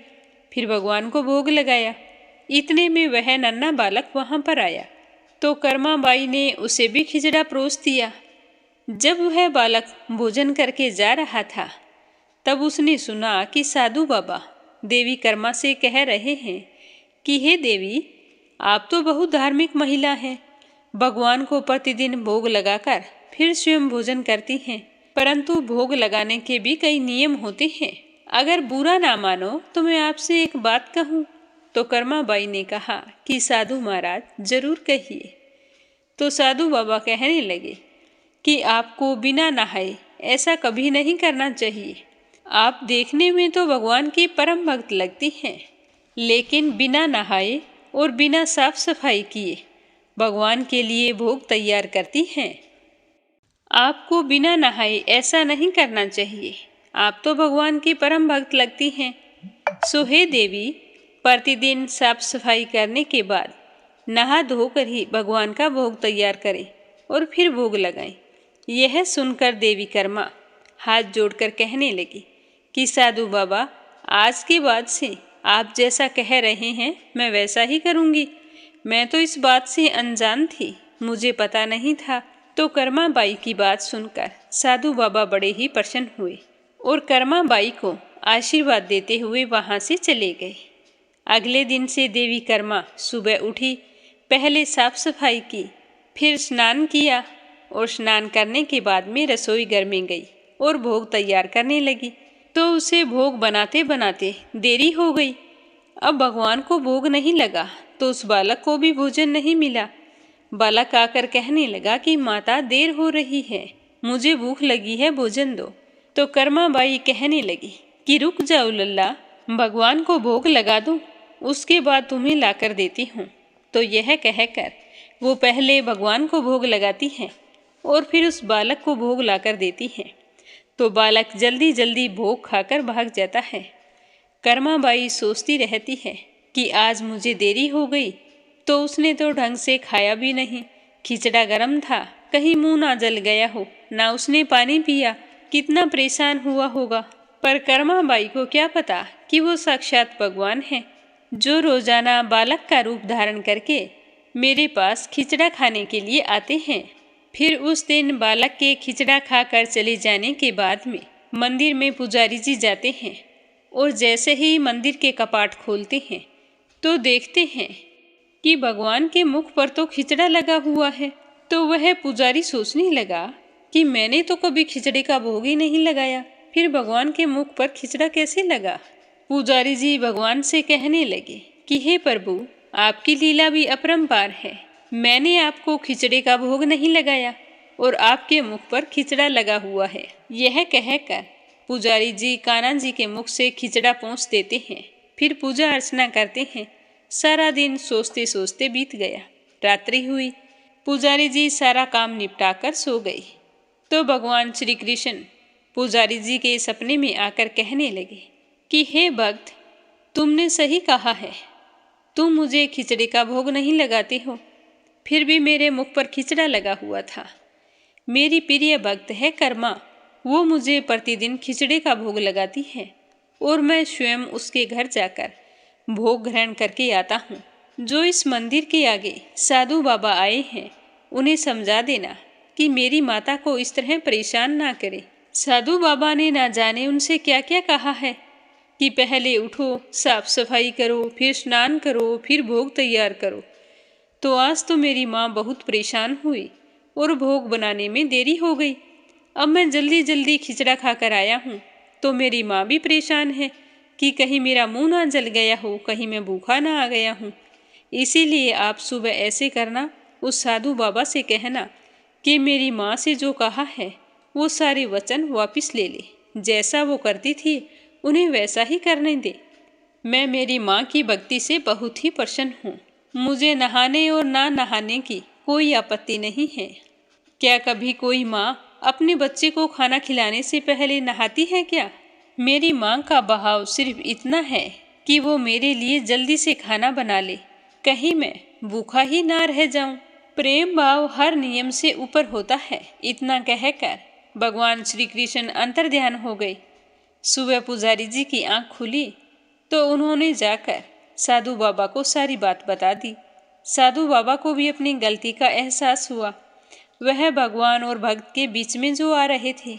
फिर भगवान को भोग लगाया। इतने में वह नन्हा बालक वहां पर आया तो कर्माबाई ने उसे भी खिचड़ा परोस दिया। जब वह बालक भोजन करके जा रहा था तब उसने सुना कि साधु बाबा देवी कर्मा से कह रहे हैं कि हे देवी, आप तो बहुत धार्मिक महिला हैं, भगवान को प्रतिदिन भोग लगाकर फिर स्वयं भोजन करती हैं, परंतु भोग लगाने के भी कई नियम होते हैं। अगर बुरा ना मानो तो मैं आपसे एक बात कहूँ। तो कर्माबाई ने कहा कि साधु महाराज, जरूर कहिए। तो साधु बाबा कहने लगे कि आपको बिना नहाए ऐसा कभी नहीं करना चाहिए। आप देखने में तो भगवान की परम भक्त लगती हैं, लेकिन बिना नहाए और बिना साफ सफाई किए भगवान के लिए भोग तैयार करती हैं। आपको बिना नहाए ऐसा नहीं करना चाहिए। आप तो भगवान की परम भक्त लगती हैं। सो हे देवी, प्रतिदिन साफ सफाई करने के बाद नहा धोकर ही भगवान का भोग तैयार करें और फिर भोग लगाएं। यह सुनकर देवी कर्मा हाथ जोड़कर कहने लगी कि साधु बाबा, आज के बाद से आप जैसा कह रहे हैं मैं वैसा ही करूंगी। मैं तो इस बात से अनजान थी, मुझे पता नहीं था। तो कर्मा बाई की बात सुनकर साधु बाबा बड़े ही प्रसन्न हुए और कर्मा बाई को आशीर्वाद देते हुए वहां से चले गए। अगले दिन से देवी कर्मा सुबह उठी, पहले साफ सफाई की, फिर स्नान किया और स्नान करने के बाद में रसोई घर में गई और भोग तैयार करने लगी। तो उसे भोग बनाते बनाते देरी हो गई। अब भगवान को भोग नहीं लगा तो उस बालक को भी भोजन नहीं मिला। बालक आकर कहने लगा कि माता, देर हो रही है, मुझे भूख लगी है, भोजन दो। तो कर्मा बाई कहने लगी कि रुक जाओ लल्ला, भगवान को भोग लगा दूं, उसके बाद तुम्हें लाकर देती हूँ। तो यह कहकर वो पहले भगवान को भोग लगाती है और फिर उस बालक को भोग लाकर देती है। तो बालक जल्दी जल्दी भोग खाकर भाग जाता है। कर्मा बाई सोचती रहती है कि आज मुझे देरी हो गई, तो उसने तो ढंग से खाया भी नहीं। खिचड़ा गर्म था, कहीं मुंह ना जल गया हो, ना उसने पानी पिया, कितना परेशान हुआ होगा। पर कर्मा बाई को क्या पता कि वो साक्षात भगवान है, जो रोजाना बालक का रूप धारण करके मेरे पास खिचड़ा खाने के लिए आते हैं। फिर उस दिन बालक के खिचड़ा खाकर चले जाने के बाद में मंदिर में पुजारी जी जाते हैं और जैसे ही मंदिर के कपाट खोलते हैं तो देखते हैं कि भगवान के मुख पर तो खिचड़ा लगा हुआ है। तो वह पुजारी सोचने लगा कि मैंने तो कभी खिचड़े का भोग ही नहीं लगाया, फिर भगवान के मुख पर खिचड़ा कैसे लगा। पुजारी जी भगवान से कहने लगे कि हे प्रभु, आपकी लीला भी अपरंपार है। मैंने आपको खिचड़े का भोग नहीं लगाया और आपके मुख पर खिचड़ा लगा हुआ है। यह कहकर पुजारी जी कान्हा जी के मुख से खिचड़ा पोंछ देते हैं, फिर पूजा अर्चना करते हैं। सारा दिन सोचते सोचते बीत गया। रात्रि हुई, पुजारी जी सारा काम निपटाकर सो गए। तो भगवान श्री कृष्ण पुजारी जी के सपने में आकर कहने लगे कि हे भक्त, तुमने सही कहा है, तुम मुझे खिचड़े का भोग नहीं लगाते हो, फिर भी मेरे मुख पर खिचड़ा लगा हुआ था। मेरी प्रिय भक्त है कर्मा, वो मुझे प्रतिदिन खिचड़े का भोग लगाती है और मैं स्वयं उसके घर जाकर भोग ग्रहण करके आता हूँ। जो इस मंदिर के आगे साधु बाबा आए हैं, उन्हें समझा देना कि मेरी माता को इस तरह परेशान ना करे। साधु बाबा ने ना जाने उनसे क्या क्या कहा है कि पहले उठो, साफ सफाई करो, फिर स्नान करो, फिर भोग तैयार करो। तो आज तो मेरी माँ बहुत परेशान हुई और भोग बनाने में देरी हो गई। अब मैं जल्दी जल्दी खिचड़ा खाकर आया हूँ, तो मेरी माँ भी परेशान है कि कहीं मेरा मुंह ना जल गया हो, कहीं मैं भूखा ना आ गया हूँ। इसीलिए आप सुबह ऐसे करना, उस साधु बाबा से कहना कि मेरी माँ से जो कहा है वो सारे वचन वापस ले ले। जैसा वो करती थी उन्हें वैसा ही करने दे। मैं मेरी माँ की भक्ति से बहुत ही प्रसन्न हूँ। मुझे नहाने और ना नहाने की कोई आपत्ति नहीं है। क्या कभी कोई माँ अपने बच्चे को खाना खिलाने से पहले नहाती है क्या? मेरी माँ का बहाव सिर्फ इतना है कि वो मेरे लिए जल्दी से खाना बना ले, कहीं मैं भूखा ही ना रह जाऊं। प्रेम भाव हर नियम से ऊपर होता है। इतना कहकर भगवान श्री कृष्ण अंतर्ध्यान हो गए। सुबह पुजारी जी की आंख खुली तो उन्होंने जाकर साधु बाबा को सारी बात बता दी। साधु बाबा को भी अपनी गलती का एहसास हुआ। वह भगवान और भक्त के बीच में जो आ रहे थे,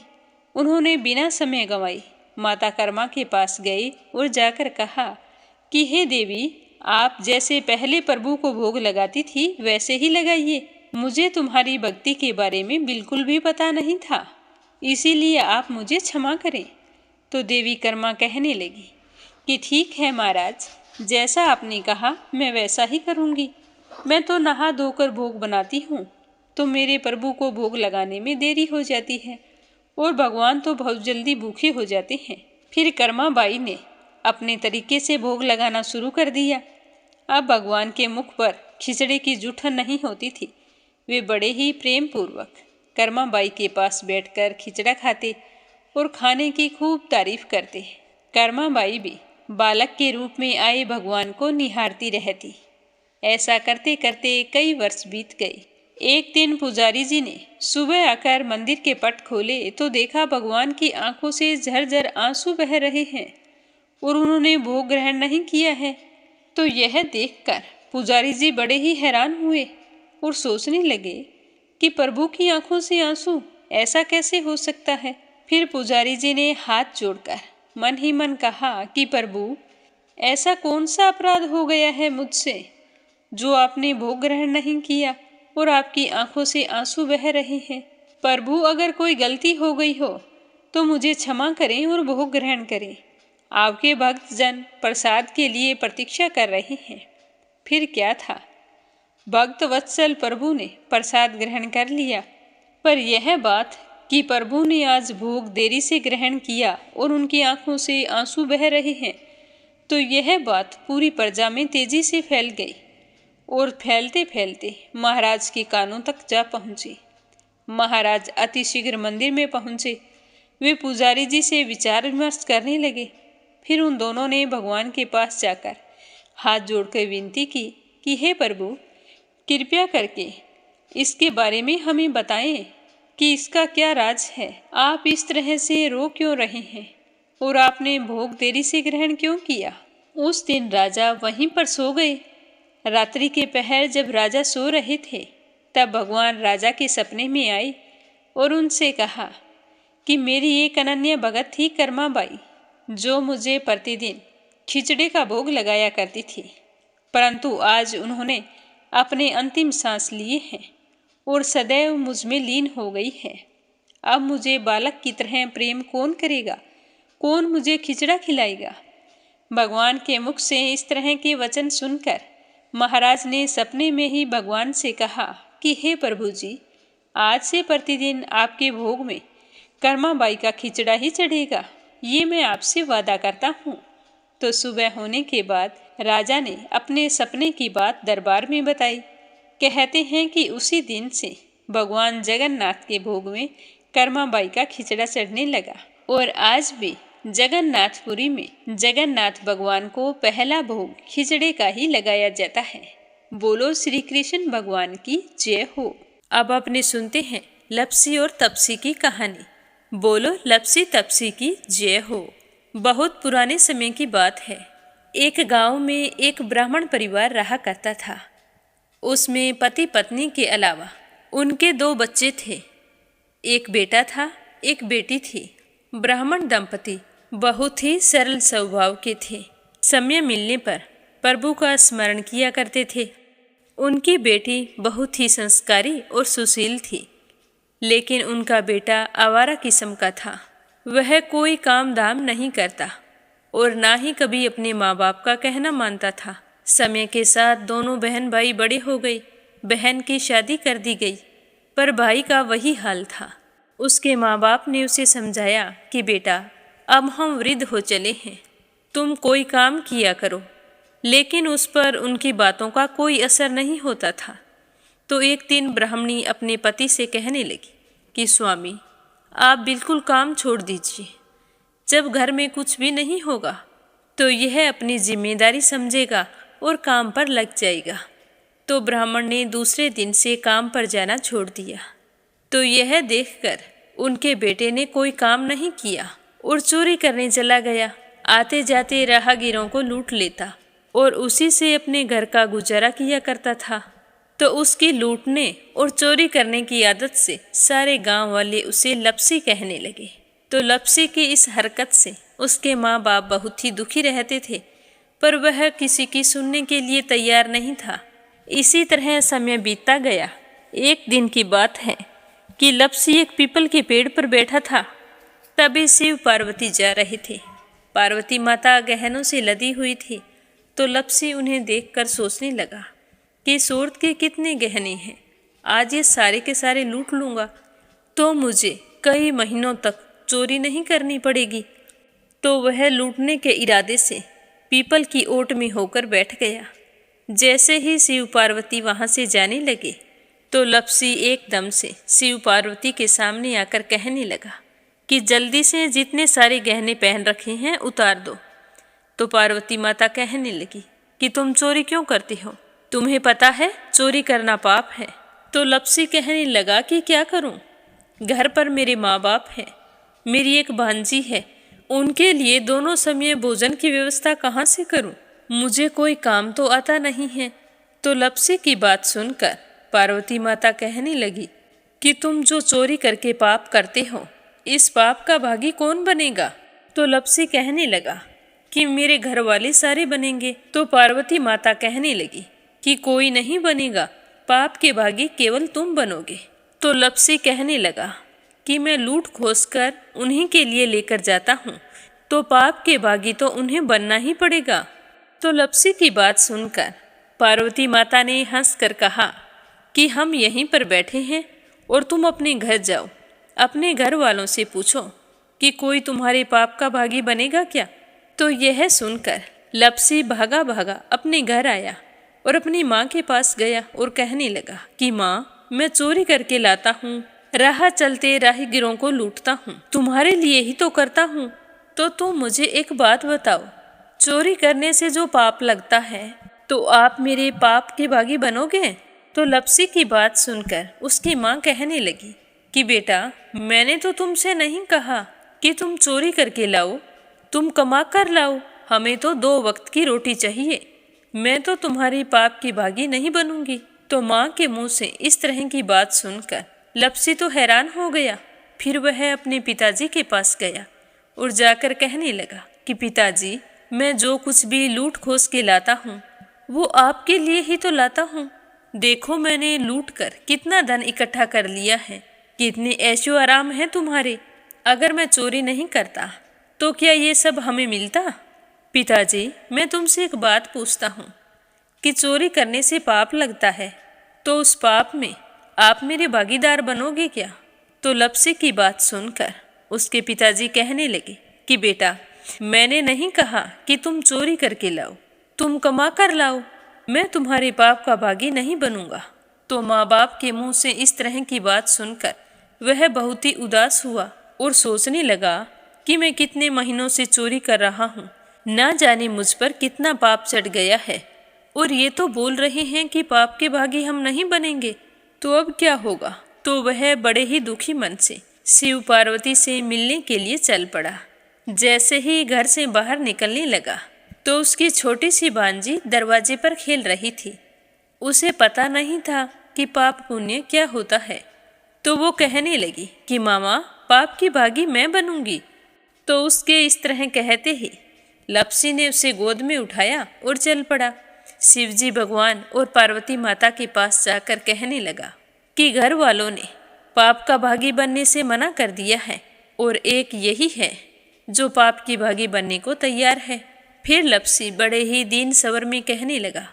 उन्होंने बिना समय गंवाए माता कर्मा के पास गए और जाकर कहा कि हे देवी, आप जैसे पहले प्रभु को भोग लगाती थी वैसे ही लगाइए। मुझे तुम्हारी भक्ति के बारे में बिल्कुल भी पता नहीं था, इसीलिए आप मुझे क्षमा करें। तो देवी कर्मा कहने लगी कि ठीक है महाराज, जैसा आपने कहा मैं वैसा ही करूँगी। मैं तो नहा धोकर भोग बनाती हूँ, तो मेरे प्रभु को भोग लगाने में देरी हो जाती है और भगवान तो बहुत जल्दी भूखे हो जाते हैं। फिर कर्मा बाई ने अपने तरीके से भोग लगाना शुरू कर दिया। अब भगवान के मुख पर खिचड़ी की जूठन नहीं होती थी। वे बड़े ही प्रेम पूर्वक कर्माबाई के पास बैठकर खिचड़ा खाते और खाने की खूब तारीफ करते। कर्माबाई भी बालक के रूप में आए भगवान को निहारती रहती। ऐसा करते करते कई वर्ष बीत गए। एक दिन पुजारी जी ने सुबह आकर मंदिर के पट खोले तो देखा भगवान की आंखों से झरझर आंसू बह रहे हैं और उन्होंने भोग ग्रहण नहीं किया है। तो यह देखकर पुजारी जी बड़े ही हैरान हुए और सोचने लगे कि प्रभु की आंखों से आंसू, ऐसा कैसे हो सकता है। फिर पुजारी जी ने हाथ जोड़कर मन ही मन कहा कि प्रभु, ऐसा कौन सा अपराध हो गया है मुझसे जो आपने भोग ग्रहण नहीं किया और आपकी आंखों से आंसू बह रहे हैं। प्रभु, अगर कोई गलती हो गई हो तो मुझे क्षमा करें और भोग ग्रहण करें। आपके भक्त जन प्रसाद के लिए प्रतीक्षा कर रहे हैं। फिर क्या था, भक्त वत्सल प्रभु ने प्रसाद ग्रहण कर लिया। पर यह बात कि प्रभु ने आज भोग देरी से ग्रहण किया और उनकी आंखों से आंसू बह रहे हैं, तो यह बात पूरी प्रजा में तेजी से फैल गई और फैलते फैलते महाराज के कानों तक जा पहुंची। महाराज अतिशीघ्र मंदिर में पहुंचे। वे पुजारी जी से विचार विमर्श करने लगे। फिर उन दोनों ने भगवान के पास जाकर हाथ जोड़कर विनती की कि हे प्रभु, कृपया करके इसके बारे में हमें बताएं कि इसका क्या राज है। आप इस तरह से रो क्यों रहे हैं और आपने भोग देरी से ग्रहण क्यों किया। उस दिन राजा वहीं पर सो गए। रात्रि के पहर जब राजा सो रहे थे तब भगवान राजा के सपने में आए और उनसे कहा कि मेरी एक अनन्य भगत थी कर्माबाई, जो मुझे प्रतिदिन खिचड़ी का भोग लगाया करती थी, परंतु आज उन्होंने अपने अंतिम सांस लिए हैं और सदैव मुझ में लीन हो गई है। अब मुझे बालक की तरह प्रेम कौन करेगा, कौन मुझे खिचड़ा खिलाएगा। भगवान के मुख से इस तरह के वचन सुनकर महाराज ने सपने में ही भगवान से कहा कि हे प्रभु जी, आज से प्रतिदिन आपके भोग में कर्माबाई का खिचड़ा ही चढ़ेगा, ये मैं आपसे वादा करता हूँ। तो सुबह होने के बाद राजा ने अपने सपने की बात दरबार में बताई। कहते हैं कि उसी दिन से भगवान जगन्नाथ के भोग में कर्माबाई का खिचड़ा चढ़ने लगा और आज भी जगन्नाथपुरी में जगन्नाथ भगवान को पहला भोग खिचड़े का ही लगाया जाता है। बोलो श्री कृष्ण भगवान की जय हो। अब अपने सुनते हैं लपसी और तपसी की कहानी। बोलो लपसी तपसी की जय हो। बहुत पुराने समय की बात है। एक गांव में एक ब्राह्मण परिवार रहा करता था। उसमें पति पत्नी के अलावा उनके 2 बच्चे थे। एक बेटा था, एक बेटी थी। ब्राह्मण दंपति बहुत ही सरल स्वभाव के थे। समय मिलने पर प्रभु का स्मरण किया करते थे। उनकी बेटी बहुत ही संस्कारी और सुशील थी, लेकिन उनका बेटा आवारा किस्म का था। वह कोई काम धाम नहीं करता और ना ही कभी अपने माँ बाप का कहना मानता था। समय के साथ दोनों बहन भाई बड़े हो गए। बहन की शादी कर दी गई, पर भाई का वही हाल था। उसके माँ बाप ने उसे समझाया कि बेटा, अब हम वृद्ध हो चले हैं, तुम कोई काम किया करो, लेकिन उस पर उनकी बातों का कोई असर नहीं होता था। तो एक दिन ब्राह्मणी अपने पति से कहने लगी कि स्वामी, आप बिल्कुल काम छोड़ दीजिए। जब घर में कुछ भी नहीं होगा तो यह अपनी जिम्मेदारी समझेगा और काम पर लग जाएगा। तो ब्राह्मण ने दूसरे दिन से काम पर जाना छोड़ दिया। तो यह देखकर उनके बेटे ने कोई काम नहीं किया और चोरी करने चला गया। आते जाते राहगीरों को लूट लेता और उसी से अपने घर का गुजारा किया करता था। तो उसकी लूटने और चोरी करने की आदत से सारे गांव वाले उसे लपसी कहने लगे। तो लपसी की इस हरकत से उसके माँ बाप बहुत ही दुखी रहते थे, पर वह किसी की सुनने के लिए तैयार नहीं था। इसी तरह समय बीतता गया। एक दिन की बात है कि लपसी एक पीपल के पेड़ पर बैठा था। तभी शिव पार्वती जा रहे थे। पार्वती माता गहनों से लदी हुई थी। तो लपसी उन्हें देखकर सोचने लगा कि सूरत के कितने गहने हैं, आज ये सारे के सारे लूट लूँगा तो मुझे कई महीनों तक चोरी नहीं करनी पड़ेगी। तो वह लूटने के इरादे से पीपल की ओट में होकर बैठ गया। जैसे ही शिव पार्वती वहां से जाने लगे तो लप्सी एकदम से शिव पार्वती के सामने आकर कहने लगा कि जल्दी से जितने सारे गहने पहन रखे हैं उतार दो। तो पार्वती माता कहने लगी कि तुम चोरी क्यों करती हो, तुम्हें पता है चोरी करना पाप है। तो लप्सी कहने लगा कि क्या करूं, घर पर मेरे माँ बाप हैं, मेरी एक भांजी है, उनके लिए दोनों समय भोजन की व्यवस्था कहाँ से करूं, मुझे कोई काम तो आता नहीं है। तो लप्सी की बात सुनकर पार्वती माता कहने लगी कि तुम जो चोरी करके पाप करते हो, इस पाप का भागी कौन बनेगा। तो लप्सी कहने लगा कि मेरे घर वाले सारे बनेंगे। तो पार्वती माता कहने लगी कि कोई नहीं बनेगा, पाप के भागी केवल तुम बनोगे। तो लप्सी कहने लगा कि मैं लूट खोस कर उन्हीं के लिए लेकर जाता हूँ, तो पाप के भागी तो उन्हें बनना ही पड़ेगा। तो लप्सी की बात सुनकर पार्वती माता ने हंसकर कहा कि हम यहीं पर बैठे हैं और तुम अपने घर जाओ, अपने घर वालों से पूछो कि कोई तुम्हारे पाप का भागी बनेगा क्या। तो यह सुनकर लप्सी भागा भागा अपने घर आया और अपनी माँ के पास गया और कहने लगा कि माँ, मैं चोरी करके लाता हूँ, राह चलते राहगीरों को लूटता हूँ, तुम्हारे लिए ही तो करता हूँ। तो तुम मुझे एक बात बताओ, चोरी करने से जो पाप लगता है तो आप मेरे पाप के भागी बनोगे। तो लप्सी की बात सुनकर उसकी माँ कहने लगी कि बेटा, मैंने तो तुमसे नहीं कहा कि तुम चोरी करके लाओ, तुम कमा कर लाओ, हमें तो 2 वक्त की रोटी चाहिए, मैं तो तुम्हारे पाप की भागी नहीं बनूंगी। तो माँ के मुंह से इस तरह की बात सुनकर लप्सी तो हैरान हो गया। फिर वह अपने पिताजी के पास गया और जाकर कहने लगा कि पिताजी, मैं जो कुछ भी लूट खोस के लाता हूँ वो आपके लिए ही तो लाता हूँ। देखो मैंने लूट कर कितना धन इकट्ठा कर लिया है, कितने ऐशो आराम हैं तुम्हारे। अगर मैं चोरी नहीं करता तो क्या ये सब हमें मिलता। पिताजी, मैं तुमसे एक बात पूछता हूँ कि चोरी करने से पाप लगता है, तो उस पाप में आप मेरे भागीदार बनोगे क्या। तो लप्सी की बात सुनकर उसके पिताजी कहने लगे कि बेटा, मैंने नहीं कहा कि तुम चोरी करके लाओ, तुम कमा कर लाओ, मैं तुम्हारे पाप का भागी नहीं बनूंगा। तो माँ बाप के मुंह से इस तरह की बात सुनकर वह बहुत ही उदास हुआ और सोचने लगा कि मैं कितने महीनों से चोरी कर रहा हूँ, ना जाने मुझ पर कितना पाप चढ़ गया है, और ये तो बोल रहे हैं कि पाप के भागी हम नहीं बनेंगे, तो अब क्या होगा। तो वह बड़े ही दुखी मन से शिव पार्वती से मिलने के लिए चल पड़ा। जैसे ही घर से बाहर निकलने लगा तो उसकी छोटी सी भांजी दरवाजे पर खेल रही थी। उसे पता नहीं था कि पाप पुण्य क्या होता है, तो वो कहने लगी कि मामा, पाप की भागी मैं बनूंगी। तो उसके इस तरह कहते ही लप्सी ने उसे गोद में उठाया और चल पड़ा। शिवजी भगवान और पार्वती माता के पास जाकर कहने लगा कि घर वालों ने पाप का भागी बनने से मना कर दिया है और एक यही है जो पाप की भागी बनने को तैयार है। फिर लप्सी बड़े ही दीन स्वर में कहने लगा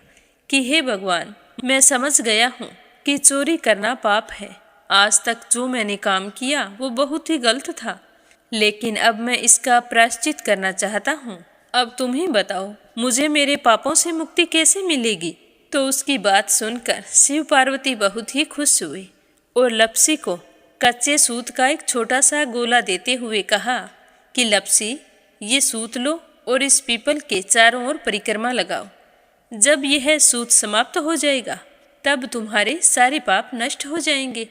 कि हे भगवान, मैं समझ गया हूँ कि चोरी करना पाप है। आज तक जो मैंने काम किया वो बहुत ही गलत था, लेकिन अब मैं इसका प्रायश्चित करना चाहता हूँ। अब तुम ही बताओ, मुझे मेरे पापों से मुक्ति कैसे मिलेगी। तो उसकी बात सुनकर शिव पार्वती बहुत ही खुश हुई और लप्सी को कच्चे सूत का एक छोटा सा गोला देते हुए कहा कि लप्सी, ये सूत लो और इस पीपल के चारों ओर परिक्रमा लगाओ। जब यह सूत समाप्त हो जाएगा तब तुम्हारे सारे पाप नष्ट हो जाएंगे।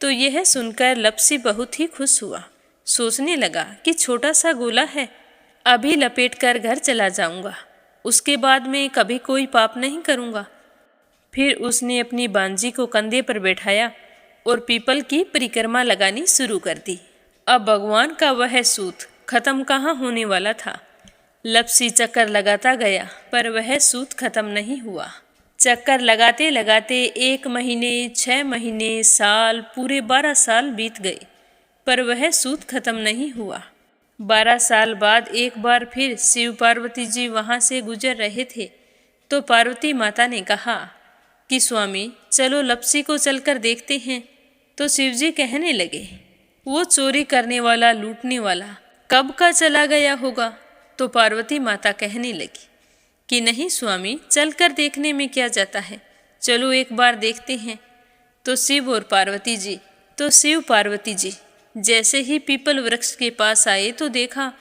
तो यह सुनकर लप्सी बहुत ही खुश हुआ। सोचने लगा कि छोटा सा गोला है, अभी लपेट कर घर चला जाऊंगा, उसके बाद में कभी कोई पाप नहीं करूंगा। फिर उसने अपनी बांजी को कंधे पर बैठाया और पीपल की परिक्रमा लगानी शुरू कर दी। अब भगवान का वह सूत खत्म कहाँ होने वाला था। लप्सी चक्कर लगाता गया पर वह सूत खत्म नहीं हुआ। चक्कर लगाते लगाते 1 महीने, 6 महीने, साल, पूरे 12 साल बीत गए पर वह सूत खत्म नहीं हुआ। 12 साल बाद एक बार फिर शिव पार्वती जी वहाँ से गुजर रहे थे तो पार्वती माता ने कहा कि स्वामी, चलो लप्सी को चलकर देखते हैं। तो शिवजी कहने लगे, वो चोरी करने वाला, लूटने वाला कब का चला गया होगा। तो पार्वती माता कहने लगी कि नहीं स्वामी, चलकर देखने में क्या जाता है, चलो एक बार देखते हैं। तो शिव पार्वती जी जैसे ही पीपल वृक्ष के पास आए तो देखा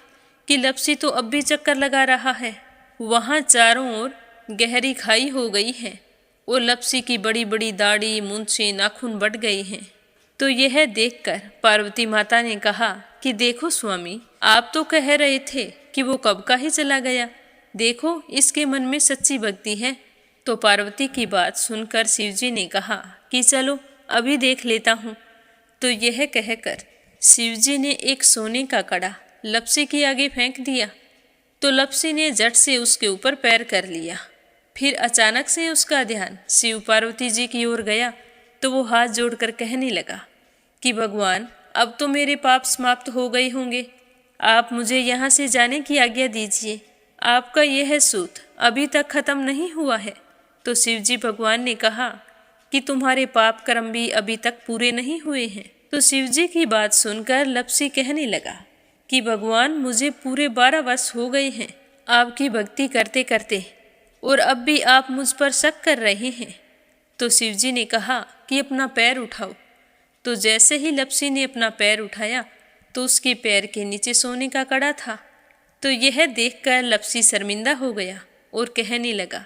कि लपसी तो अब भी चक्कर लगा रहा है। वहाँ चारों ओर गहरी खाई हो गई है और लपसी की बड़ी बड़ी दाढ़ी, मूंछें, नाखून बढ़ गए हैं। तो यह देखकर पार्वती माता ने कहा कि देखो स्वामी, आप तो कह रहे थे कि वो कब का ही चला गया, देखो इसके मन में सच्ची भक्ति है। तो पार्वती की बात सुनकर शिवजी ने कहा कि चलो अभी देख लेता हूँ। तो यह कहकर शिवजी ने एक सोने का कड़ा लपसी के आगे फेंक दिया। तो लपसी ने झट से उसके ऊपर पैर कर लिया। फिर अचानक से उसका ध्यान शिव पार्वती जी की ओर गया तो वो हाथ जोड़कर कहने लगा कि भगवान, अब तो मेरे पाप समाप्त हो गए होंगे, आप मुझे यहाँ से जाने की आज्ञा दीजिए, आपका यह सूत अभी तक खत्म नहीं हुआ है। तो शिवजी भगवान ने कहा कि तुम्हारे पाप कर्म भी अभी तक पूरे नहीं हुए हैं। तो शिवजी की बात सुनकर लपसी कहने लगा कि भगवान, मुझे पूरे 12 वर्ष हो गए हैं आपकी भक्ति करते करते, और अब भी आप मुझ पर शक कर रहे हैं। तो शिवजी ने कहा कि अपना पैर उठाओ। तो जैसे ही लपसी ने अपना पैर उठाया तो उसके पैर के नीचे सोने का कड़ा था। तो यह देखकर लपसी शर्मिंदा हो गया और कहने लगा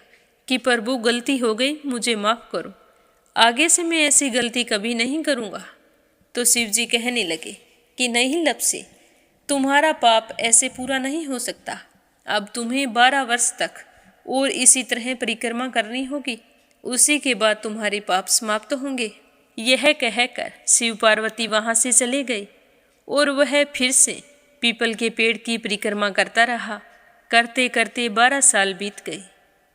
कि प्रभु, गलती हो गई, मुझे माफ़ करो, आगे से मैं ऐसी गलती कभी नहीं करूँगा। तो शिवजी कहने लगे कि नहीं लपसी, तुम्हारा पाप ऐसे पूरा नहीं हो सकता, अब तुम्हें 12 वर्ष तक और इसी तरह परिक्रमा करनी होगी, उसी के बाद तुम्हारे पाप समाप्त होंगे। यह कहकर शिव पार्वती वहाँ से चले गए और वह फिर से पीपल के पेड़ की परिक्रमा करता रहा। करते करते 12 साल बीत गए।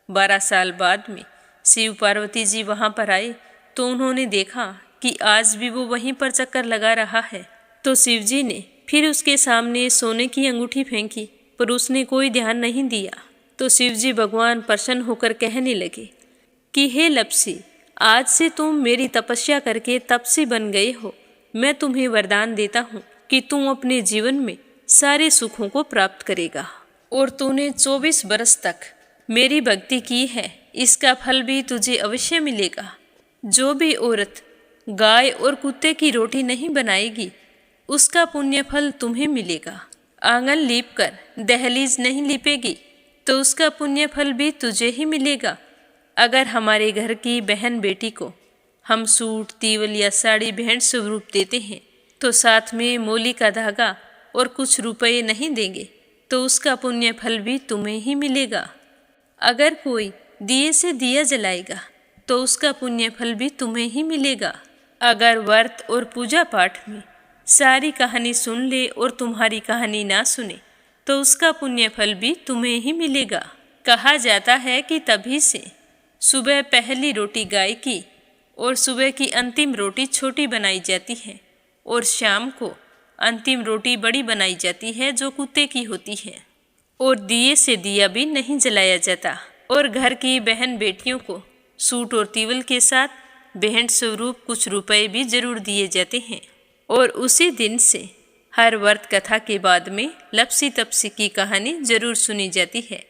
12 साल बाद में शिव पार्वती जी वहाँ पर आए तो उन्होंने देखा कि आज भी वो वहीं पर चक्कर लगा रहा है। तो शिवजी ने फिर उसके सामने सोने की अंगूठी फेंकी, पर उसने कोई ध्यान नहीं दिया। तो शिवजी भगवान प्रसन्न होकर कहने लगे कि हे लपसी, आज से तुम मेरी तपस्या करके तपसी बन गए हो। मैं तुम्हें वरदान देता हूँ कि तुम अपने जीवन में सारे सुखों को प्राप्त करेगा। और तूने 24 बरस तक मेरी भक्ति की है, इसका फल भी तुझे अवश्य मिलेगा। जो भी औरत गाय और कुत्ते की रोटी नहीं बनाएगी, उसका पुण्य फल तुम्हें मिलेगा। आंगन लीप कर दहलीज नहीं लीपेगी, तो उसका पुण्य फल भी तुझे ही मिलेगा। अगर हमारे घर की बहन बेटी को हम सूट, तीवल या साड़ी भेंट स्वरूप देते हैं तो साथ में मोली का धागा और कुछ रुपए नहीं देंगे, तो उसका पुण्य फल भी तुम्हें ही मिलेगा। अगर कोई दिए से दिया जलाएगा तो उसका पुण्य फल भी तुम्हें ही मिलेगा। अगर व्रत और पूजा पाठ में सारी कहानी सुन ले और तुम्हारी कहानी ना सुने तो उसका पुण्य फल भी तुम्हें ही मिलेगा। कहा जाता है कि तभी से सुबह पहली रोटी गाय की और सुबह की अंतिम रोटी छोटी बनाई जाती है और शाम को अंतिम रोटी बड़ी बनाई जाती है जो कुत्ते की होती है। और दिए से दिया भी नहीं जलाया जाता। और घर की बहन बेटियों को सूट और तीवल के साथ भेंट स्वरूप कुछ रुपए भी जरूर दिए जाते हैं। और उसी दिन से हर व्रत कथा के बाद में लपसी तपसी की कहानी जरूर सुनी जाती है।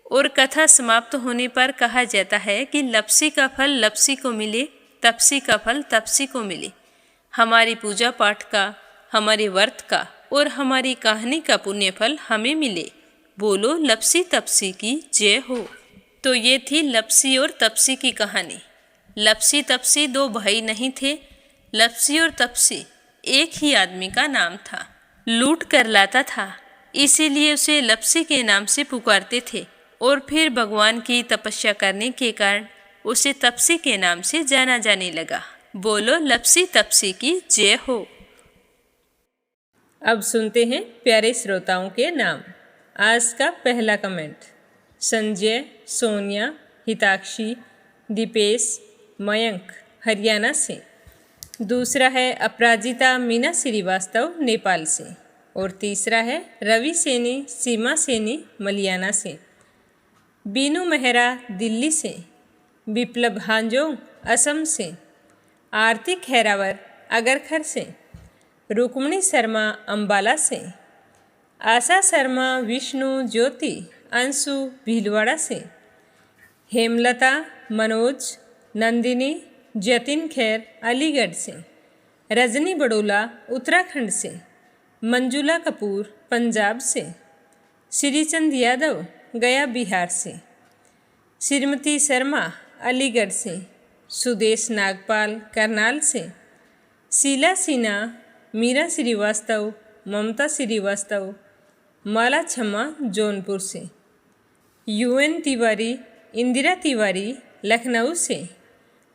और कथा समाप्त होने पर कहा जाता है कि लपसी का फल लपसी को मिले, तपसी का फल तपसी को मिले। हमारी पूजा पाठ का, हमारे व्रत का और हमारी कहानी का पुण्य फल हमें मिले। बोलो लपसी तपसी की जय हो। तो ये थी लपसी और तपसी की कहानी। लपसी तपसी 2 भाई नहीं थे। लपसी और तपसी एक ही आदमी का नाम था। लूट कर लाता था, इसीलिए उसे लपसी के नाम से पुकारते थे। और फिर भगवान की तपस्या करने के कारण उसे तपसी के नाम से जाना जाने लगा। बोलो लपसी तपसी की जय हो। अब सुनते हैं प्यारे श्रोताओं के नाम। आज का पहला कमेंट संजय, सोनिया, हिताक्षी, दीपेश, मयंक हरियाणा से। दूसरा है अपराजिता मीना श्रीवास्तव नेपाल से। और तीसरा है रवि सैनी, सीमा सैनी मलियाना से। बीनू मेहरा दिल्ली से। विप्लव हांजोंग असम से। आरती खैरावर अगरखर से। रुक्मणी शर्मा अंबाला से। आशा शर्मा विष्णु ज्योति अंशु भीलवाड़ा से, हेमलता मनोज नंदिनी जतिन खैर अलीगढ़ से, रजनी बड़ोला उत्तराखंड से, मंजुला कपूर पंजाब से, श्रीचंद यादव गया बिहार से, श्रीमती शर्मा अलीगढ़ से, सुदेश नागपाल करनाल से, शीला सिन्हा मीरा श्रीवास्तव ममता श्रीवास्तव माला छम्मा जौनपुर से, यूएन तिवारी इंदिरा तिवारी लखनऊ से,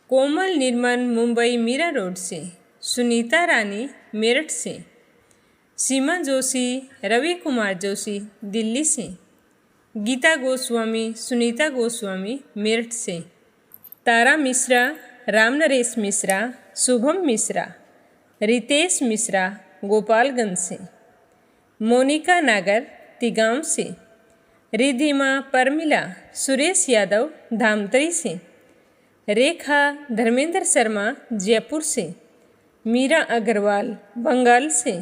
कोमल निर्मल मुंबई मीरा रोड से, सुनीता रानी मेरठ से, सीमा जोशी रवि कुमार जोशी दिल्ली से, गीता गोस्वामी सुनीता गोस्वामी मेरठ से, तारा मिश्रा राम नरेश मिश्रा शुभम मिश्रा रितेश मिश्रा गोपालगंज से, मोनिका नागर तिगांव से, रिधिमा परमिला सुरेश यादव धामतरी से, रेखा धर्मेंद्र शर्मा जयपुर से, मीरा अग्रवाल बंगाल से,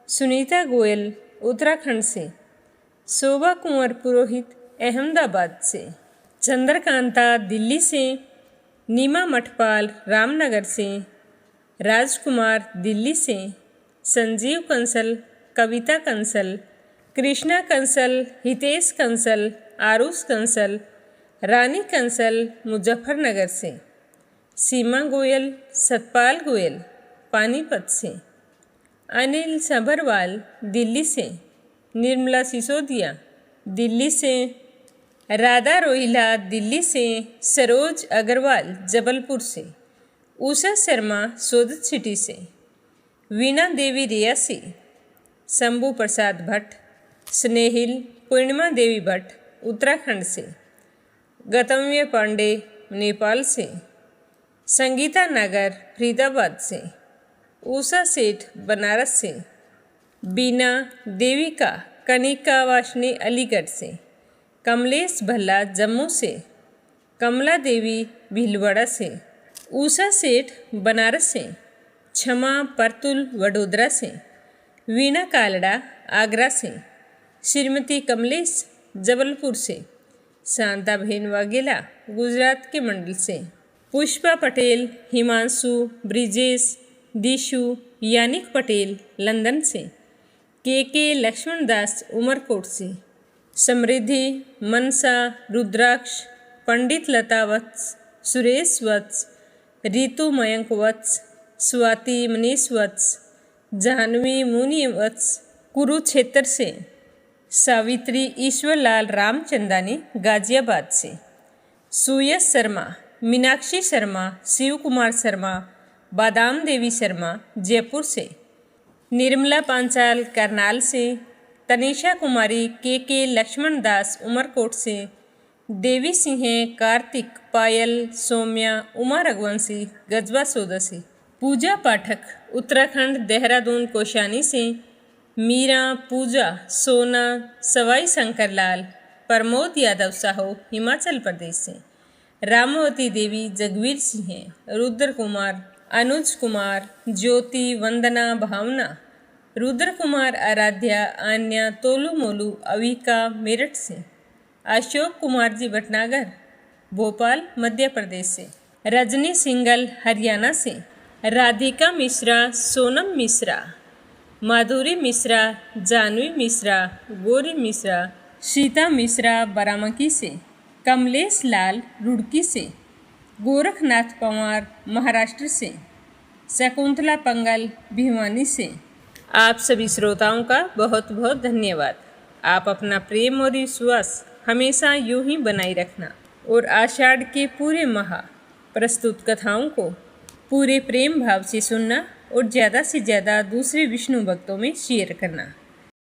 सुनीता गोयल उत्तराखंड से, शोभा कुंवर पुरोहित अहमदाबाद से, चंद्रकांता दिल्ली से, नीमा मठपाल रामनगर से, राजकुमार दिल्ली से, संजीव कंसल कविता कंसल कृष्णा कंसल हितेश कंसल आरुष कंसल रानी कंसल मुजफ्फरनगर से, सीमा गोयल सतपाल गोयल पानीपत से, अनिल सबरवाल दिल्ली से, निर्मला सिसोदिया दिल्ली से, राधा रोहिला दिल्ली से, सरोज अग्रवाल जबलपुर से, उषा शर्मा सोदत सिटी से, वीणा देवी रियासी, शंभू प्रसाद भट्ट स्नेहिल पूर्णिमा देवी भट्ट उत्तराखंड से, गौतम्य पांडे नेपाल से, संगीता नागर फरीदाबाद से, उषा सेठ बनारस से, बीना देविका कनिका वाशनी अलीगढ़ से, कमलेश भल्ला जम्मू से, कमला देवी भीलवाड़ा से, उषा सेठ बनारस से, क्षमा परतुल वडोदरा से, वीणा कालड़ा आगरा से, श्रीमती कमलेश जबलपुर से, शांता बहन वाघेला गुजरात के मंडल से, पुष्पा पटेल हिमांशु ब्रिजेश दिशु यानिक पटेल लंदन से, के लक्ष्मण दास उमरकोट से, समृद्धि मनसा रुद्राक्ष पंडित लता वत्स सुरेश वत्स रितु मयंक वत्स स्वाति मनीष वत्स जाह्नवी मुनि वत्स कुरुक्षेत्र से, सावित्री ईश्वरलाल रामचंदानी गाजियाबाद से, सुयश शर्मा मीनाक्षी शर्मा शिव कुमार शर्मा बादाम देवी शर्मा जयपुर से, निर्मला पांचाल करनाल से, तनीषा कुमारी के लक्ष्मण दास उमरकोट से, देवी सिंह कार्तिक पायल सौम्या उमा रघुवंशी गजबा सोदा से, पूजा पाठक उत्तराखंड देहरादून कोशानी से, मीरा पूजा सोना सवाई शंकरलाल प्रमोद यादव साहू हिमाचल प्रदेश से, रामवती देवी जगवीर सिंह रुद्र कुमार अनुज कुमार ज्योति वंदना भावना रुद्र कुमार आराध्या आन्या तोलू मोलू अविका मेरठ से, अशोक कुमार जी भटनागर भोपाल मध्य प्रदेश से, रजनी सिंगल हरियाणा से, राधिका मिश्रा सोनम मिश्रा माधुरी मिश्रा जानवी मिश्रा गौरी मिश्रा सीता मिश्रा बारामकी से, कमलेश लाल रुड़की से, गोरखनाथ पवार महाराष्ट्र से, शकुंतला पंगल भिवानी से। आप सभी श्रोताओं का बहुत बहुत धन्यवाद। आप अपना प्रेम और विश्वास हमेशा यूं ही बनाए रखना और आषाढ़ के पूरे माह प्रस्तुत कथाओं को पूरे प्रेम भाव से सुनना और ज़्यादा से ज़्यादा दूसरे विष्णु भक्तों में शेयर करना।